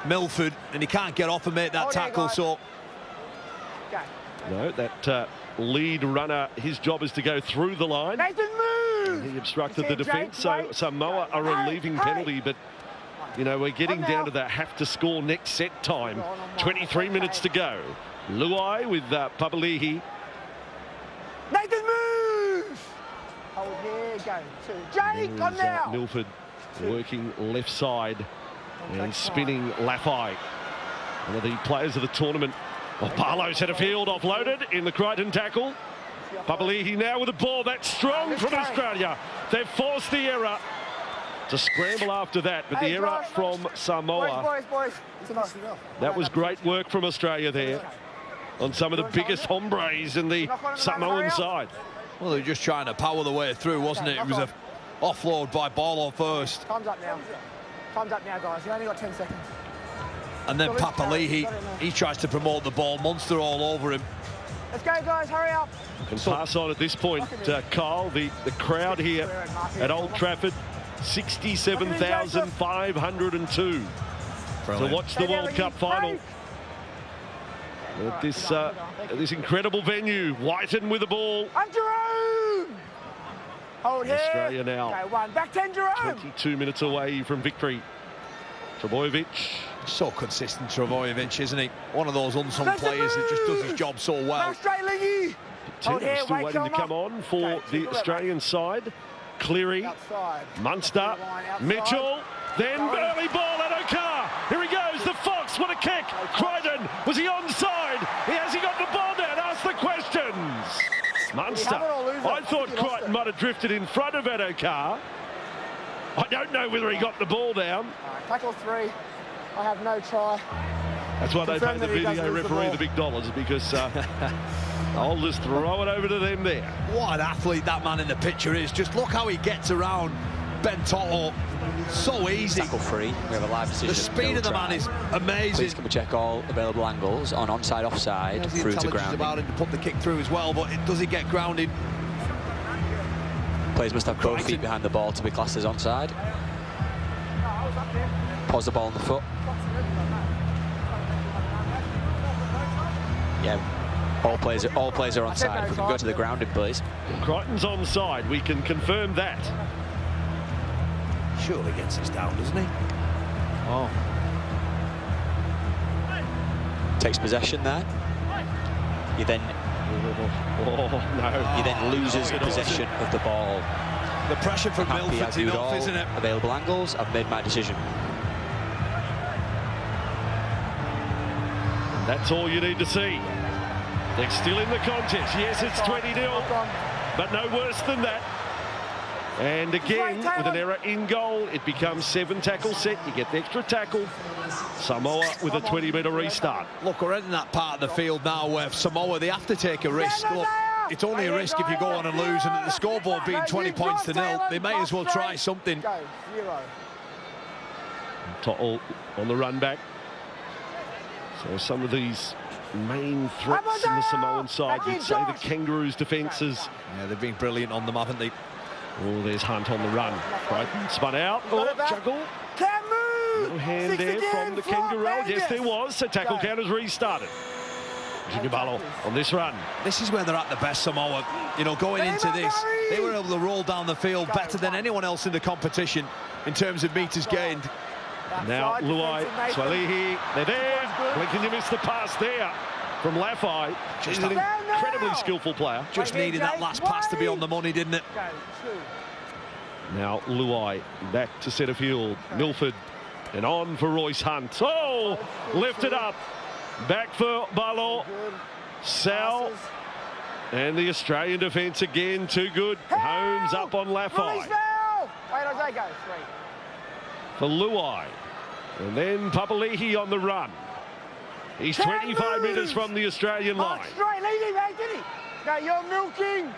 Milford, and he can't get off and make that tackle, so... No, that lead runner, his job is to go through the line. He obstructed the defence, so Samoa are relieving penalty, but... You know, we're getting down to that have-to-score next set time. 23 minutes to go. Luai with Papali'i. Nathan, move! Oh, here you go. Jake, on now! Milford working left side and spinning Lafai. One of the players of the tournament. Well, Barlow's had a field offloaded in the Crichton tackle. Papali'i now with the ball. That's strong from Australia. They've forced the error. To scramble after that, but the error from Samoa. That was great work from Australia there on some of the biggest hombres in the Samoan side. Well, they were just trying to power the way through, wasn't it? It was an offload by Barlow first. Time's up now. Time's up now, guys. You only got 10 seconds. And then Papali'i, he tries to promote the ball. Monster all over him. Let's go, guys. Hurry up. And pass on at this point, Kyle, the crowd here at Old Trafford. 67,502 to watch the World Cup final. At this incredible venue. Whiten with the ball. And Jerome! Hold here. Australia now. Okay, one. Back 10, Jerome. 22 minutes away from victory. Trbojevic. So consistent, Trbojevic, isn't he? One of those unsung players that just does his job so well. Still waiting to come on for the Australian side. Cleary, Munster, Mitchell, then early ball at Okar. Here he goes, the Fox, what a kick. Crichton, was he onside? Has he got the ball down? Ask the questions. Munster, I thought Crichton might have drifted in front of Adokar. I don't know whether he got the ball down. Tackle 3, I have no try. That's why they pay the video referee the big dollars, because I'll just throw it over to them there. What an athlete that man in the picture is. Just look how he gets around Ben Toto. So easy. Tackle free. We have a live decision. The speed of the man is amazing. Please can we check all available angles on onside, offside, through to grounding. About him to put the kick through as well, but does he get grounded? Players must have both feet behind the ball to be classed as onside. Pause the ball on the foot. Yeah. All players are onside. If we can go to the grounding, please. Crichton's onside. We can confirm that. Surely gets us down, doesn't he? Oh. Takes possession there. He then he then loses possession of the ball. The pressure from Milford's enough, isn't it? Available angles. I've made my decision. That's all you need to see. They're still in the contest. Yes, it's 20-0, but no worse than that. And again, with an error in goal, it becomes 7-tackle set. You get the extra tackle. Samoa with a 20-metre restart. Look, we're in that part of the field now where Samoa, they have to take a risk. Look, it's only a risk if you go on and lose, and the scoreboard being 20 points to nil, they may as well try something. Go, 0. To'o on the run back. So some of these main threats in the Samoan side, you'd say the Kangaroos' defences. Yeah, they've been brilliant on them, haven't they? Oh, there's Hunt on the run. Crichton spun out. Oh, juggle. Can't move. No hand there from the Kangaroo. Yes, there was. So tackle count has restarted. Jigabalo on this run. This is where they're at the best, Samoa. You know, going into this, they were able to roll down the field better than anyone else in the competition in terms of metres gained. Now Luai, Swalihi, they're there. Blinking to miss the pass there from Lafai. Just an incredibly skillful player. Just needed that last pass to be on the money, didn't it? Now Luai back to centre field. Milford and on for Royce Hunt. Oh, lifted up. Back for Balo. Sal. And the Australian defence again too good. Holmes up on Lafai. For Luai. And then Papali'i on the run. He's 25 metres from the Australian line. Straight, lead him, Anthony. Go, you're milking.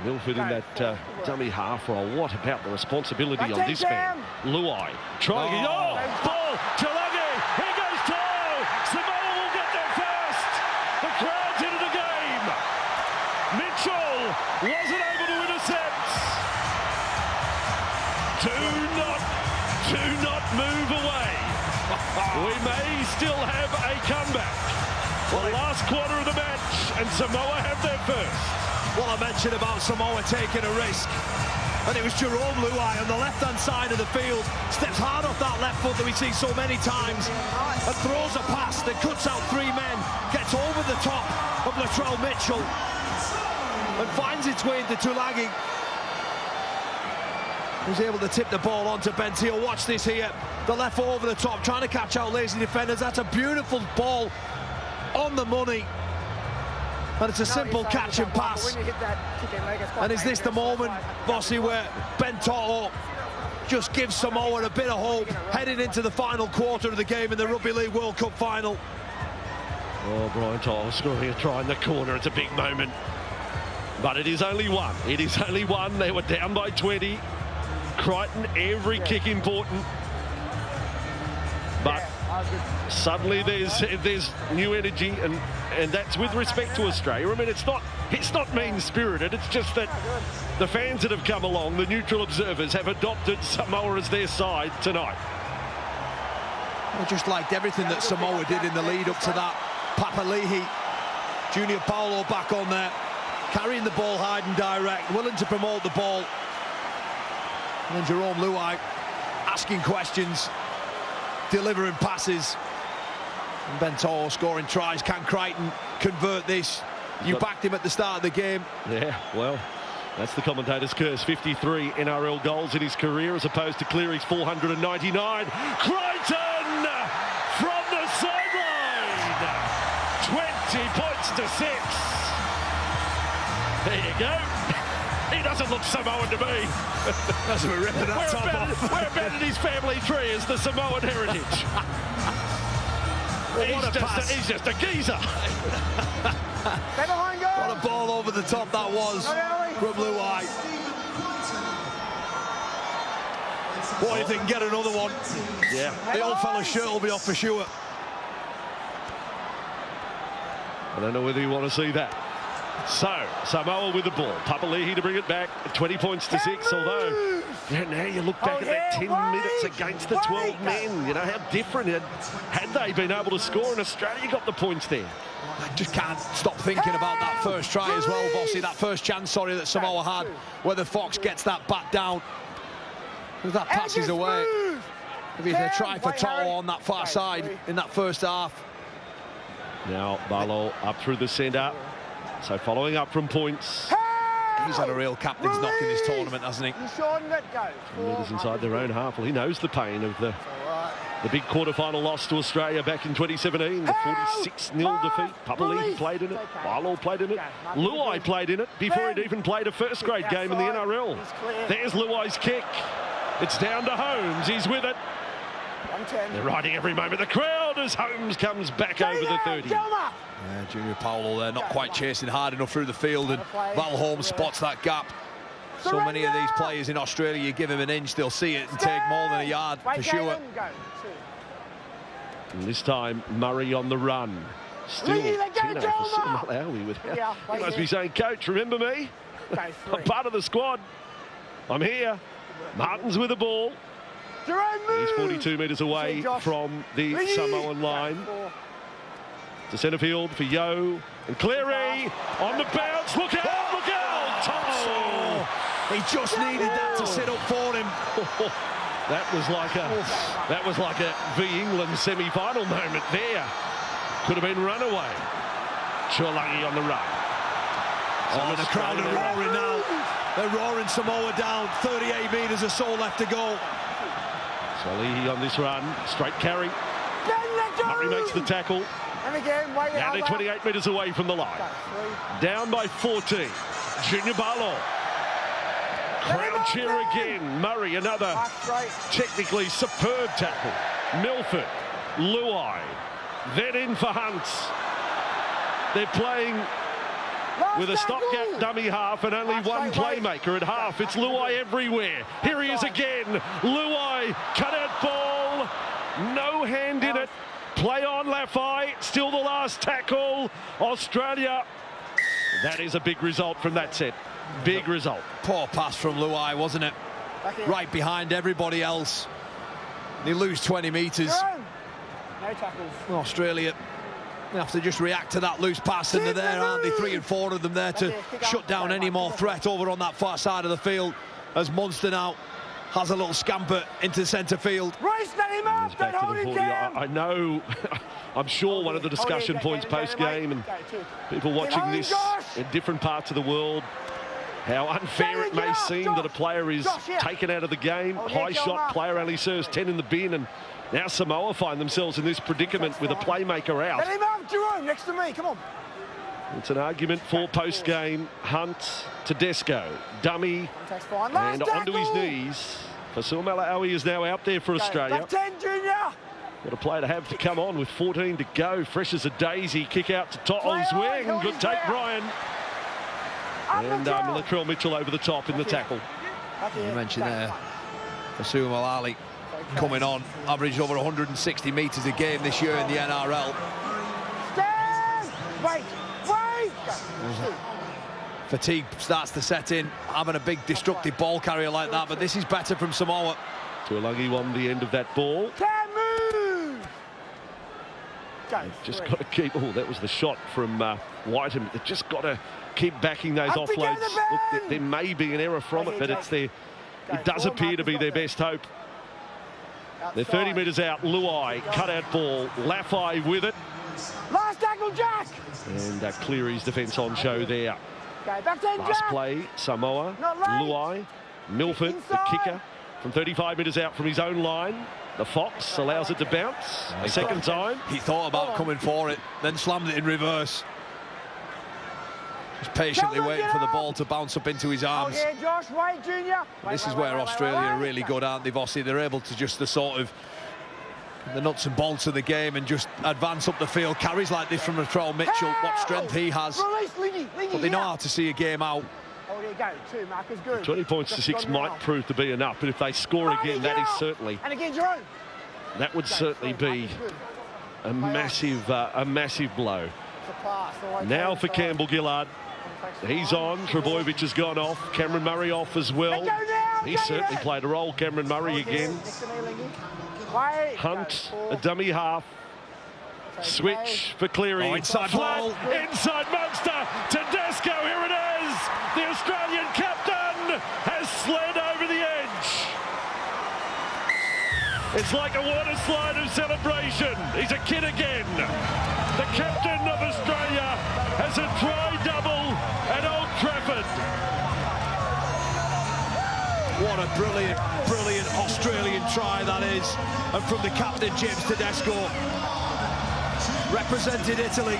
Milford in that dummy half roll. What about the responsibility on this man? Luai trying. Oh, ball. Chalagi. Here goes To'o. Samoa will get there first. The crowd's into the game. Mitchell wasn't able to intercept. Do not move away. We may still have a comeback. The last quarter of the match, and Samoa have their first. What I mentioned about Samoa taking a risk, and it was Jerome Luai on the left-hand side of the field, steps hard off that left foot that we see so many times, and throws a pass that cuts out 3 men, gets over the top of Latrell Mitchell, and finds its way into Tulagi, who's able to tip the ball onto Bentio. Watch this here, the left foot over the top, trying to catch out lazy defenders. That's a beautiful ball on the money. And it's a simple catch and pass. And is this the moment, Bossy, where Ben To'o just gives Samoa a bit of hope heading into the final quarter of the game in the Rugby League World Cup final? Oh, Brian To'o scoring a try in the corner. It's a big moment. But it is only one. It is only one. They were down by 20. Crichton, every kick important. But suddenly there's new energy, and that's with respect to Australia. I mean, it's not mean-spirited. It's just that the fans that have come along, the neutral observers, have adopted Samoa as their side tonight. I just liked everything that Samoa did in the lead up to that. Papali'i, Junior Paulo back on there, carrying the ball high and direct, willing to promote the ball. And then Jerome Luai asking questions, delivering passes. And Ben To'o scoring tries. Can Crichton convert this? You backed him at the start of the game. Yeah, well, that's the commentator's curse. 53 NRL goals in his career as opposed to Cleary's 499. Crichton from the sideline. 20 points to 6. There you go. He doesn't look Samoan to me. That's a rip of that top off. We're about his family tree as the Samoan heritage. He's just a geezer. What a ball over the top that was from Luai. Boy, if they can get another one, yeah, the old fella's shirt will be off for sure. I don't know whether you want to see that. So, Samoa with the ball. Papali'i to bring it back. 20 points to 6, although now you look back at that 10 minutes against the 12 men. You know, how different had they been able to score, and Australia got the points there. I just can't stop thinking about that first try as well, Bossy. That first chance, that Samoa had, whether Fox gets that back down. As that passes away. Maybe a try for To'o on that far side in that first half. Now, Balo up through the centre. So following up from points. He's had a real captain's knock in this tournament, hasn't he? 10 metres inside their own half. Well, he knows the pain of the big quarter-final loss to Australia back in 2017, the 46-0 defeat. Papali'i played in it, Balo played in it, Luai played in it before he'd even played a first-grade game in the NRL. There's Luai's kick. It's down to Holmes. He's with it. They're riding every moment. The crowd forward as Holmes comes back over the 30. Yeah, Junior Paulo there, not quite chasing hard enough through the field, and Val Holmes spots that gap. So many of these players in Australia, you give them an inch, they'll see it and take more than a yard for sure. And this time, Murray on the run. Still Tino for Samoa Aui without. He must be saying, Coach, remember me? I'm part of the squad. I'm here. Martin's with the ball. He's 42 metres away from the Samoan line. To centre field for Yo and Cleary on the bounce. Look out! Look out! Oh, he just needed that to sit up for him. That was like a v England semi-final moment there. Could have been runaway. Chulagi on the run. Oh, and the crowd are roaring now. They're roaring Samoa down. 38 metres or so left to go. Solihi on this run. Straight carry. Murray makes the tackle. Now they're 28 metres away from the line. Down by 14. Junior Paulo. Crowd cheer again. Murray, another technically superb tackle. Milford, Luai, then in for Hunt. They're playing with a stopgap dummy half and only one playmaker at half. It's Luai everywhere. Here he is again. Luai, cut out ball. No hand in it. Play on, Lafai. Still the last tackle. Australia. That is a big result from that set. Big result. Poor pass from Luai, wasn't it? Right behind everybody else. They lose 20 metres. No tackles. Australia, they have to just react to that loose pass, and they're there, aren't they? 3 and 4 of them there to shut down any more threat over on that far side of the field, as Munster now has a little scamper into centre field. Royce, let him up! Don't hold him down! I know, I'm sure one of the discussion points post-game, and people watching this in different parts of the world, how unfair it may seem that a player is taken out of the game. High shot, player only serves 10 in the bin, and now Samoa find themselves in this predicament with a playmaker out. Let him up, Jerome, next to me, come on. It's an argument for post-game. Hunt, Tedesco, dummy, and onto his knees. Samoa Aui is now out there for Australia. Back 10, Junior. What a play to have to come on with 14 to go. Fresh as a daisy. Kick out to To'o's wing. Good take, Brian. And Latrell Mitchell over the top in the tackle. You mentioned there, Samoa Ali coming on, averaged over 160 metres a game this year in the NRL. Stand! Wait! Fatigue starts to set in, having a big destructive ball carrier like that, but this is better from Samoa. Tuilagi won the end of that ball. Can't move! Just got to keep... Oh, that was the shot from Whiteman. They've just got to keep backing those offloads. Look, there may be an error from it, but it's their... It does appear to be their best hope. They're 30 metres out. Luai, cut-out ball. Lafai with it. Last tackle, Jack! And Cleary's defence on show there. Okay, back 10, Last Jack. play, Samoa, Luai, Milford, the kicker, from 35 metres out from his own line. The Fox allows it to bounce a second time. He thought about coming for it, then slammed it in reverse. Just patiently waiting for the ball to bounce up into his arms. Okay, Josh, wait, Junior. This is where Australia are really good, aren't they, Vossi? They're able to just the sort of the nuts and bolts of the game and just advance up the field. Carries like this from Latrell Mitchell, what strength he has. But they know how to see a game out. Oh, there you go, 2 markers, good. 20 points to 6 might prove to be enough, but if they score again, that is certainly... And again, Jerome. That would certainly be a massive blow. Now for Campbell Gillard. He's on. Trebojevic has gone off. Cameron Murray off as well. He certainly played a role. Cameron Murray again. Hunt, a dummy half. Switch for Cleary. Inside ball. Inside Munster. Tedesco, here it is. The Australian captain has slid over the edge. It's like a water slide of celebration. He's a kid again. The captain of Australia has a try double at Old Trafford. What a brilliant, brilliant Australian try that is. And from the captain, James Tedesco, represented Italy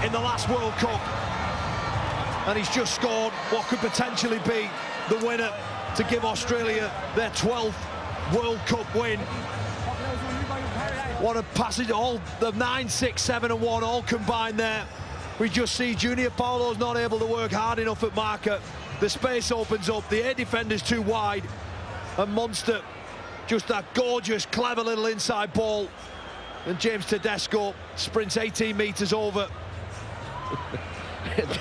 in the last World Cup. And he's just scored what could potentially be the winner to give Australia their 12th World Cup win. What a passage, all the 9, 6, 7 and 1 all combined there. We just see Junior Paulo's not able to work hard enough at marker. The space opens up, the air defender's too wide, and Munster, just that gorgeous, clever little inside ball. And James Tedesco sprints 18 metres over.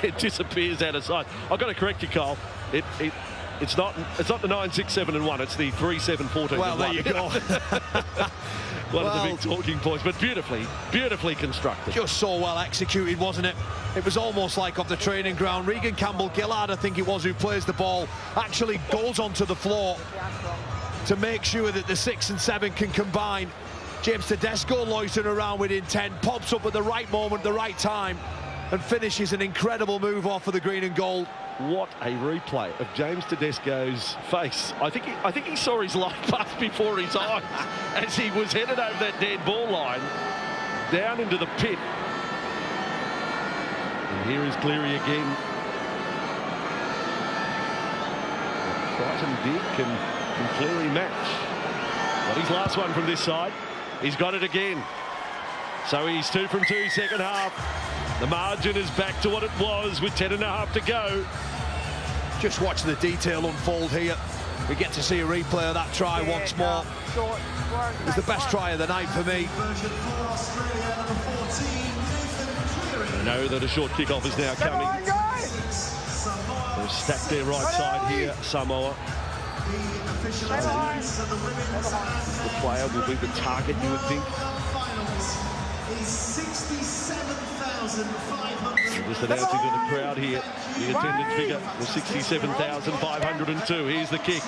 It disappears out of sight. I've got to correct you, Cole. It's not the 9, 6, 7 and 1. It's the 3, 7, 14 well, and 1. There you go. One of the big talking points, but beautifully constructed. Just so well executed, wasn't it? It was almost like off the training ground. Regan Campbell-Gillard, I think it was, who plays the ball, actually goes onto the floor to make sure that the 6 and 7 can combine. James Tedesco loitering around with intent, pops up at the right moment, the right time, and finishes an incredible move off of the green and gold. What a replay of James Tedesco's face. I think he saw his life pass before his eyes as he was headed over that dead ball line down into the pit. And here is Cleary again. Crichton did, can Cleary match? Got his last one from this side. He's got it again. So he's 2 from 2, second half. The margin is back to what it was with 10.5 to go. Just watch the detail unfold here. We get to see a replay of that try once more. It was the best try of the night for me. I know that a short kickoff is now coming. They've stacked their right side here, Samoa. The player will be the target, you would think. Just announcing to the crowd here, the attendance figure was 67,502. Here's the kick.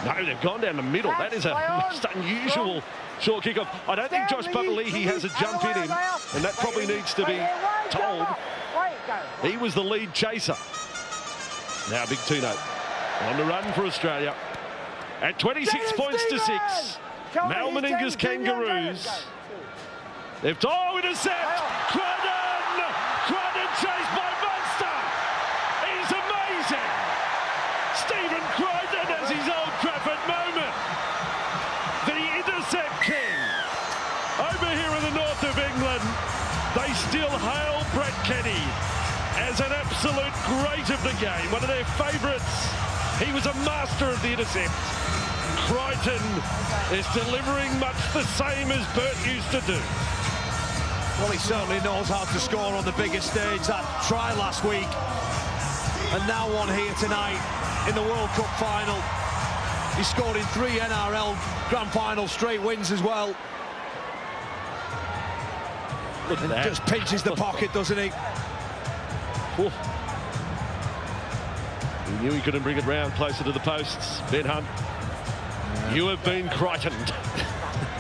No, they've gone down the middle. That is a most unusual short kickoff. I don't think Josh Papali'i has a jump in him, and that probably needs to be told. He was the lead chaser. Now Big Tino on the run for Australia. At 26 points to 6, Mal Meninga's Kangaroos. They've intercept. Crichton chased by Munster. He's amazing. Stephen Crichton has his Old Trafford moment. The intercept king. Over here in the north of England, they still hail Brett Kenny as an absolute great of the game. One of their favourites. He was a master of the intercept. Crichton is delivering much the same as Bert used to do. Well, he certainly knows how to score on the biggest stage. That try last week, and now one here tonight in the World Cup final. He scored in 3 NRL Grand Final straight wins as well. Look at that. Just pinches the pocket, doesn't he? Oof. He knew he couldn't bring it round closer to the posts. Ben Hunt, you have been Crichtoned.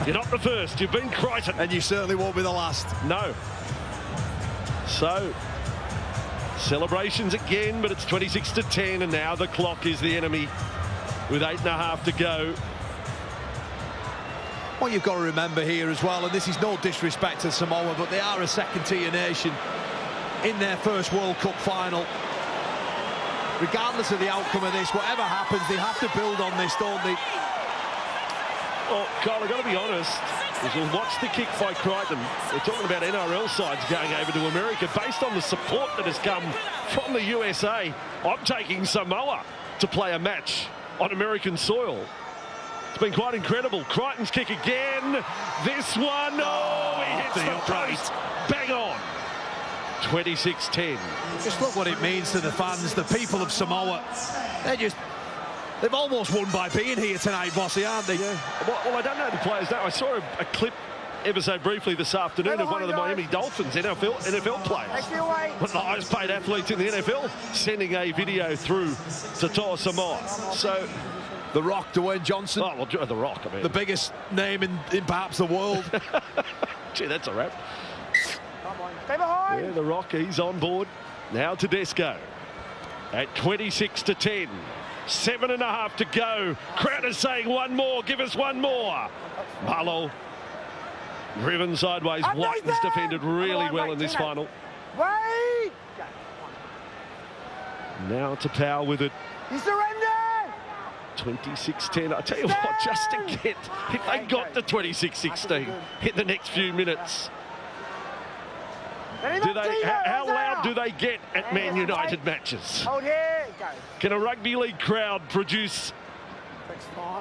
You're not the first, you've been Crichton. And you certainly won't be the last. No. So, celebrations again, but it's 26 to 10, and now the clock is the enemy with 8.5 to go. What you've got to remember here as well, and this is no disrespect to Samoa, but they are a second-tier nation in their first World Cup final. Regardless of the outcome of this, whatever happens, they have to build on this, don't they? Well, Kyle, I've got to be honest, as we'll watch the kick by Crichton, we're talking about NRL sides going over to America. Based on the support that has come from the USA, I'm taking Samoa to play a match on American soil. It's been quite incredible. Crichton's kick again. This one, he hits the post. Bang on. 26-10. Just look what it means to the fans, the people of Samoa. They've almost won by being here tonight, Bossy, aren't they? Yeah. Well, I don't know the players now. I saw a clip ever so briefly this afternoon of one of the Miami Dolphins NFL players. One of the highest paid athletes in the NFL sending a video through to Toa Samoa. So, The Rock, Dwayne Johnson. Oh, well, The Rock, I mean. The biggest name in perhaps the world. Gee, that's a wrap. Stay behind. Yeah, The Rock, he's on board. Now Tedesco at 26 to 10. 7.5 to go. Crowd is saying one more, give us one more. Marlowe driven sideways. Whiten's defended really well in this final. Wait! Now to Powell with it. You surrender! 26-10. I tell you what, just to get, if they got the 26-16 in the next few minutes, how loud do they get at Man United matches? Hold here, go. Can a rugby league crowd produce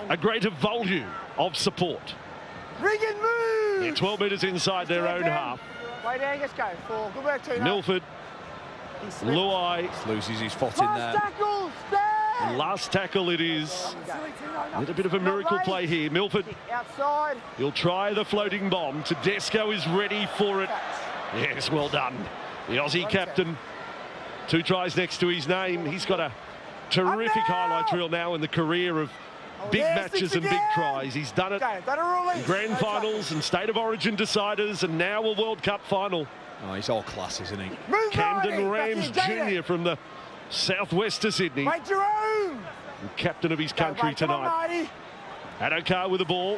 a greater volume of support? Ring and move! They're 12 metres inside their own half. Wait there, let's go. 4, good work, 2. Milford, Luai. Loses his foot in there. Tackle, stand! Last tackle it is. A little bit of a miracle play here. Milford, outside. He'll try the floating bomb. Tedesco is ready for it. Yes, well done. The Aussie captain, 2 tries next to his name. He's got a terrific highlights reel now in the career of big matches and big tries. He's done it in grand finals and State of Origin deciders and now a World Cup final. Oh, he's all class, isn't he? Camden Rams Jr. from the southwest of Sydney. Wait, Jerome! Captain of his country tonight. Adokar with the ball.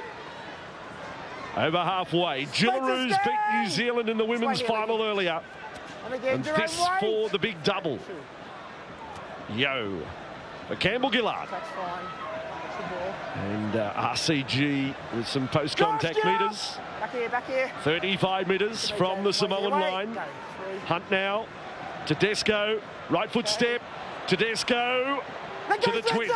Over halfway. Gillaroos beat New Zealand in the women's final earlier. And this for the big double. Yo. For Campbell Gillard. And RCG with some post-contact metres. Back here. 35 metres from the Samoan line. Hunt now. Tedesco. Right foot step. Tedesco to the 20.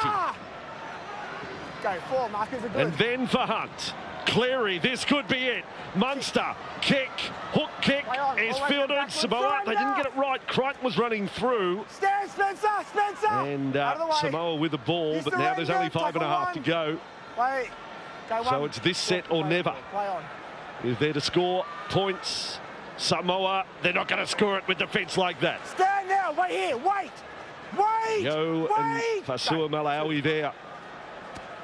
Go, 4 markers are good. And then for Hunt. Cleary, this could be it. Munster, kick, hook kick is fielded. Samoa, they didn't get it right. Crichton was running through. Stand, Spencer! And Samoa with the ball, but now there's only 5.5 to go. Wait. So it's this set or never. If they're to score points, Samoa, they're not going to score it with defence like that. Stand now, wait here, wait! Yo and Fasua Malawi there.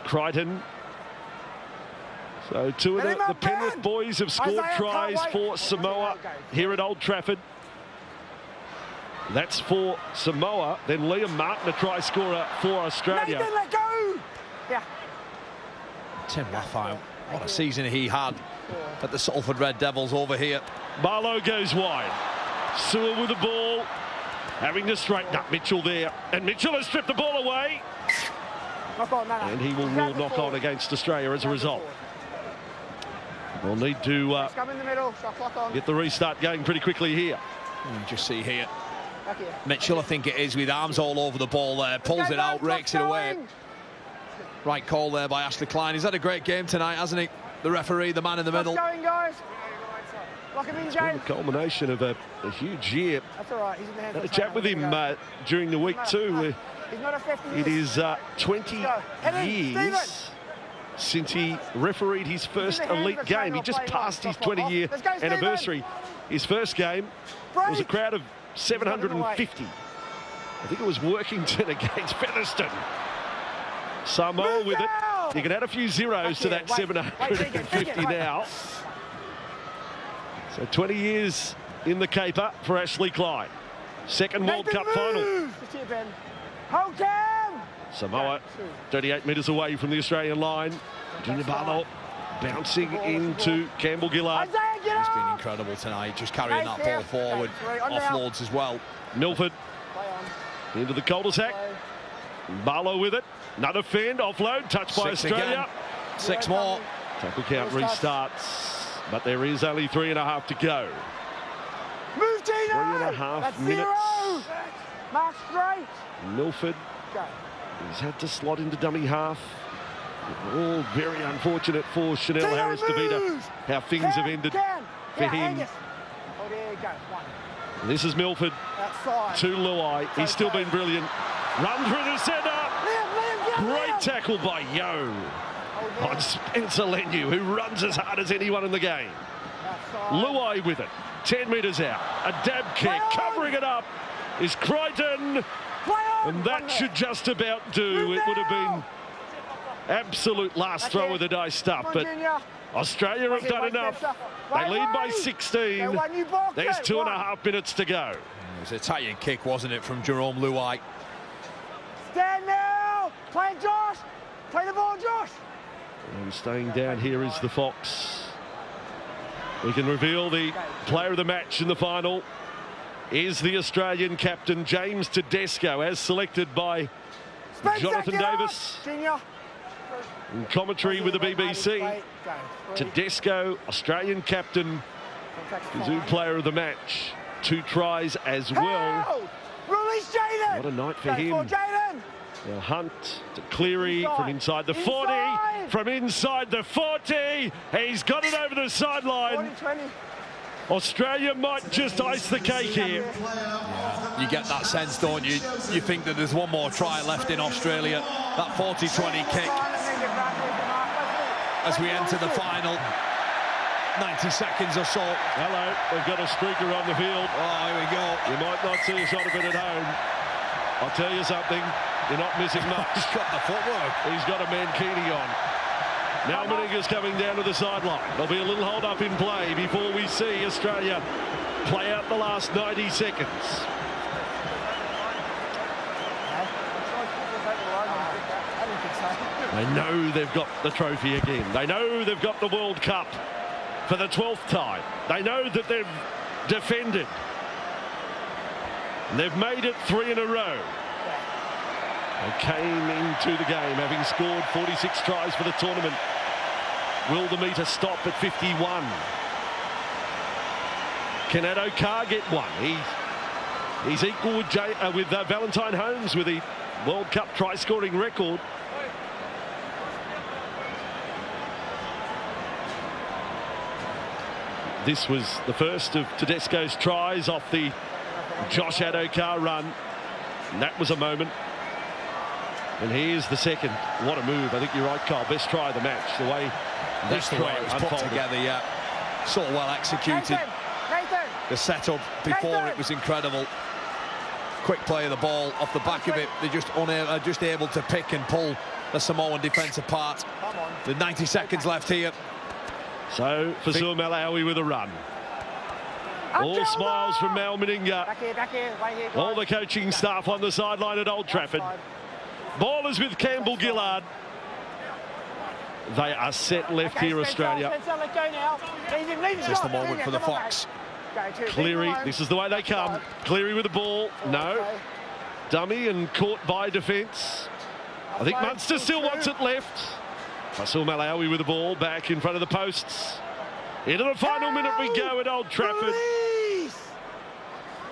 Crichton. So 2 of the Penrith boys have scored tries for Samoa here at Old Trafford. That's for Samoa. Then Liam Martin, a try scorer for Australia. Nathan, let go! Yeah. Tim Laffey, what a season he had at the Salford Red Devils over here. Barlow goes wide. Sewer with the ball. Having to straighten up Mitchell there. And Mitchell has stripped the ball away. And he will rule knock on against Australia as a result. We'll need to get the restart going pretty quickly here. You just see here. Mitchell, I think it is, with arms all over the ball there. Pulls it out, rakes it away. Right call there by Ashley Klein. He's had a great game tonight, hasn't he? The referee, the man in the middle. Going, guys. Lock him in, It's been the culmination of a huge year. That's all right. He's in the hands. Had a chat with him during the week too. It is 20 years since he refereed his first elite game. He just passed his 20-year anniversary. His first game was a crowd of 750. I think it was Workington against Featherston. Samoa with it. You can add a few zeros to that 750 now. So 20 years in the caper for Ashley Klein. Second World Cup final. Samoa 38 metres away from the Australian line. Junior Barlow bouncing into Campbell Gillard. He's been incredible tonight, just carrying that ball forward. Offloads as well. Milford into the cul-de-sac. Barlow with it. Another fend, offload, touched by Australia. Again. 6 more. Tackle count restarts, but there is only 3.5 to go. Move, Tino! 3.5 minutes. Mark straight. Milford has had to slot into dummy half. All very unfortunate for Chanel Harris DeVita, how things have ended for him. Oh, there you go. 1. This is Milford to Luai. He's still been brilliant. Run through the centre. Great tackle by Yo on Spencer Lenu, who runs as hard as anyone in the game. Luai with it. 10 metres out. A dab kick. Covering it up is Crichton. And that should just about do. It would have been absolute last throw of the day stuff. But Australia have done enough. They lead by 16. There's 2.5 minutes to go. It was a Italian kick, wasn't it, from Jerome Luai? Stand now! Play it, Josh! Play the ball, Josh! And staying down here is the Fox. We can reveal the player of the match in the final is the Australian captain, James Tedesco, as selected by Jonathan Davis. Junior. In commentary with the BBC. Tedesco, Australian captain, Kazoo player of the match. 2 tries as well. Release Jaden. What a night for him. Now Hunt to Cleary from inside the 40. From inside the 40. He's got it over the sideline. Australia might just ice the cake here. You get that sense, don't you? You think that there's one more try left in Australia. That 40-20 kick as we enter the final 90 seconds or so. Hello, we've got a streaker on the field. Oh, here we go. You might not see a shot of it at home. I'll tell you something, you're not missing much. He's got the footwork. He's got a Mankini on. Now Meninga's coming down to the sideline. There'll be a little hold up in play before we see Australia play out the last 90 seconds. They know they've got the trophy again. They know they've got the World Cup for the 12th time. They know that they've defended. And they've made it 3 in a row. They came into the game having scored 46 tries for the tournament. Will the meter stop at 51? Can Addo-Carr get one? He's equal with Valentine Holmes with the World Cup try-scoring record. This was the first of Tedesco's tries off the Josh Addo-Carr run. And that was a moment. And here's the second. What a move. I think you're right, Kyle. Best try of the match. The way this try was put together, yeah. So well executed. The setup before it was incredible. Quick play of the ball off the back of it. They're just able to pick and pull the Samoan defence apart. The 90 seconds left here. So, Fasua Malawi with a run. All smiles from Mal Meninga. All the coaching staff on the sideline at Old Trafford. Ball is with Campbell Gillard. They are set left here, Australia. Just the moment for the Fox. Cleary, this is the way they come. Cleary with the ball. No. Dummy and caught by defence. I think Munster still wants it left. Fasua Malawi with the ball back in front of the posts. Into the final minute we go at Old Trafford.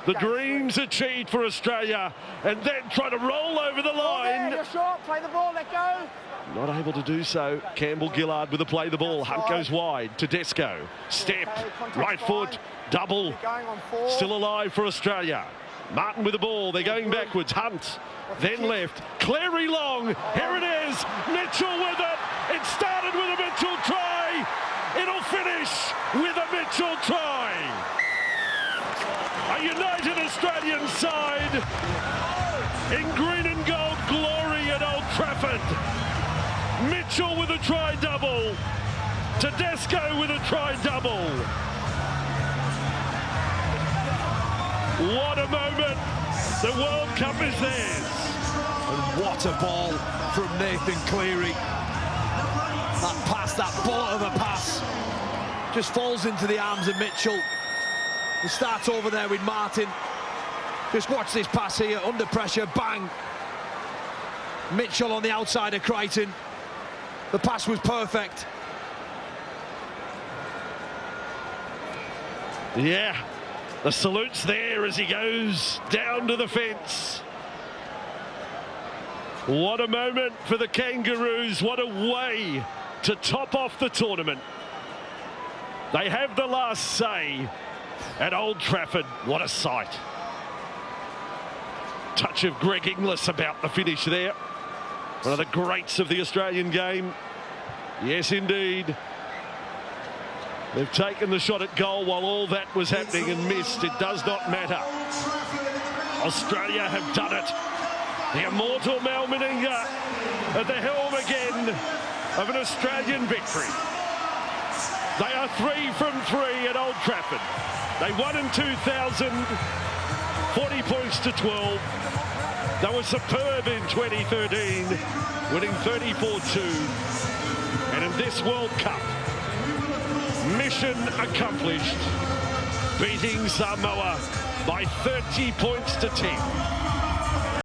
The dreams achieved for Australia, and then try to roll over the line. You're short, play the ball, let go. Not able to do so. Campbell Gillard with the play the ball. Hunt goes wide. Tedesco. Step. Right foot. Double. Still alive for Australia. Martin with the ball. They're going backwards. Hunt. Then left. Cleary long. Here it is. Mitchell with it. It started with a Mitchell try. It'll finish with a Mitchell try. A united Australian side in green and gold glory at Old Trafford. Mitchell with a try-double. Tedesco with a try-double. What a moment. The World Cup is theirs. And what a ball from Nathan Cleary. That pass, that bullet of a pass, just falls into the arms of Mitchell. He starts over there with Martin. Just watch this pass here, under pressure, bang. Mitchell on the outside of Crichton. The pass was perfect. Yeah, the salute's there as he goes down to the fence. What a moment for the Kangaroos. What a way to top off the tournament. They have the last say at Old Trafford. What a sight. Touch of Greg Inglis about the finish there. One of the greats of the Australian game. Yes, indeed. They've taken the shot at goal while all that was happening and missed. It does not matter. Australia have done it. The immortal Mal Meninga at the helm again of an Australian victory. They are 3 from 3 at Old Trafford. They won in 2000, 40 points to 12. They were superb in 2013, winning 34-2. And in this World Cup, mission accomplished, beating Samoa by 30 points to 10.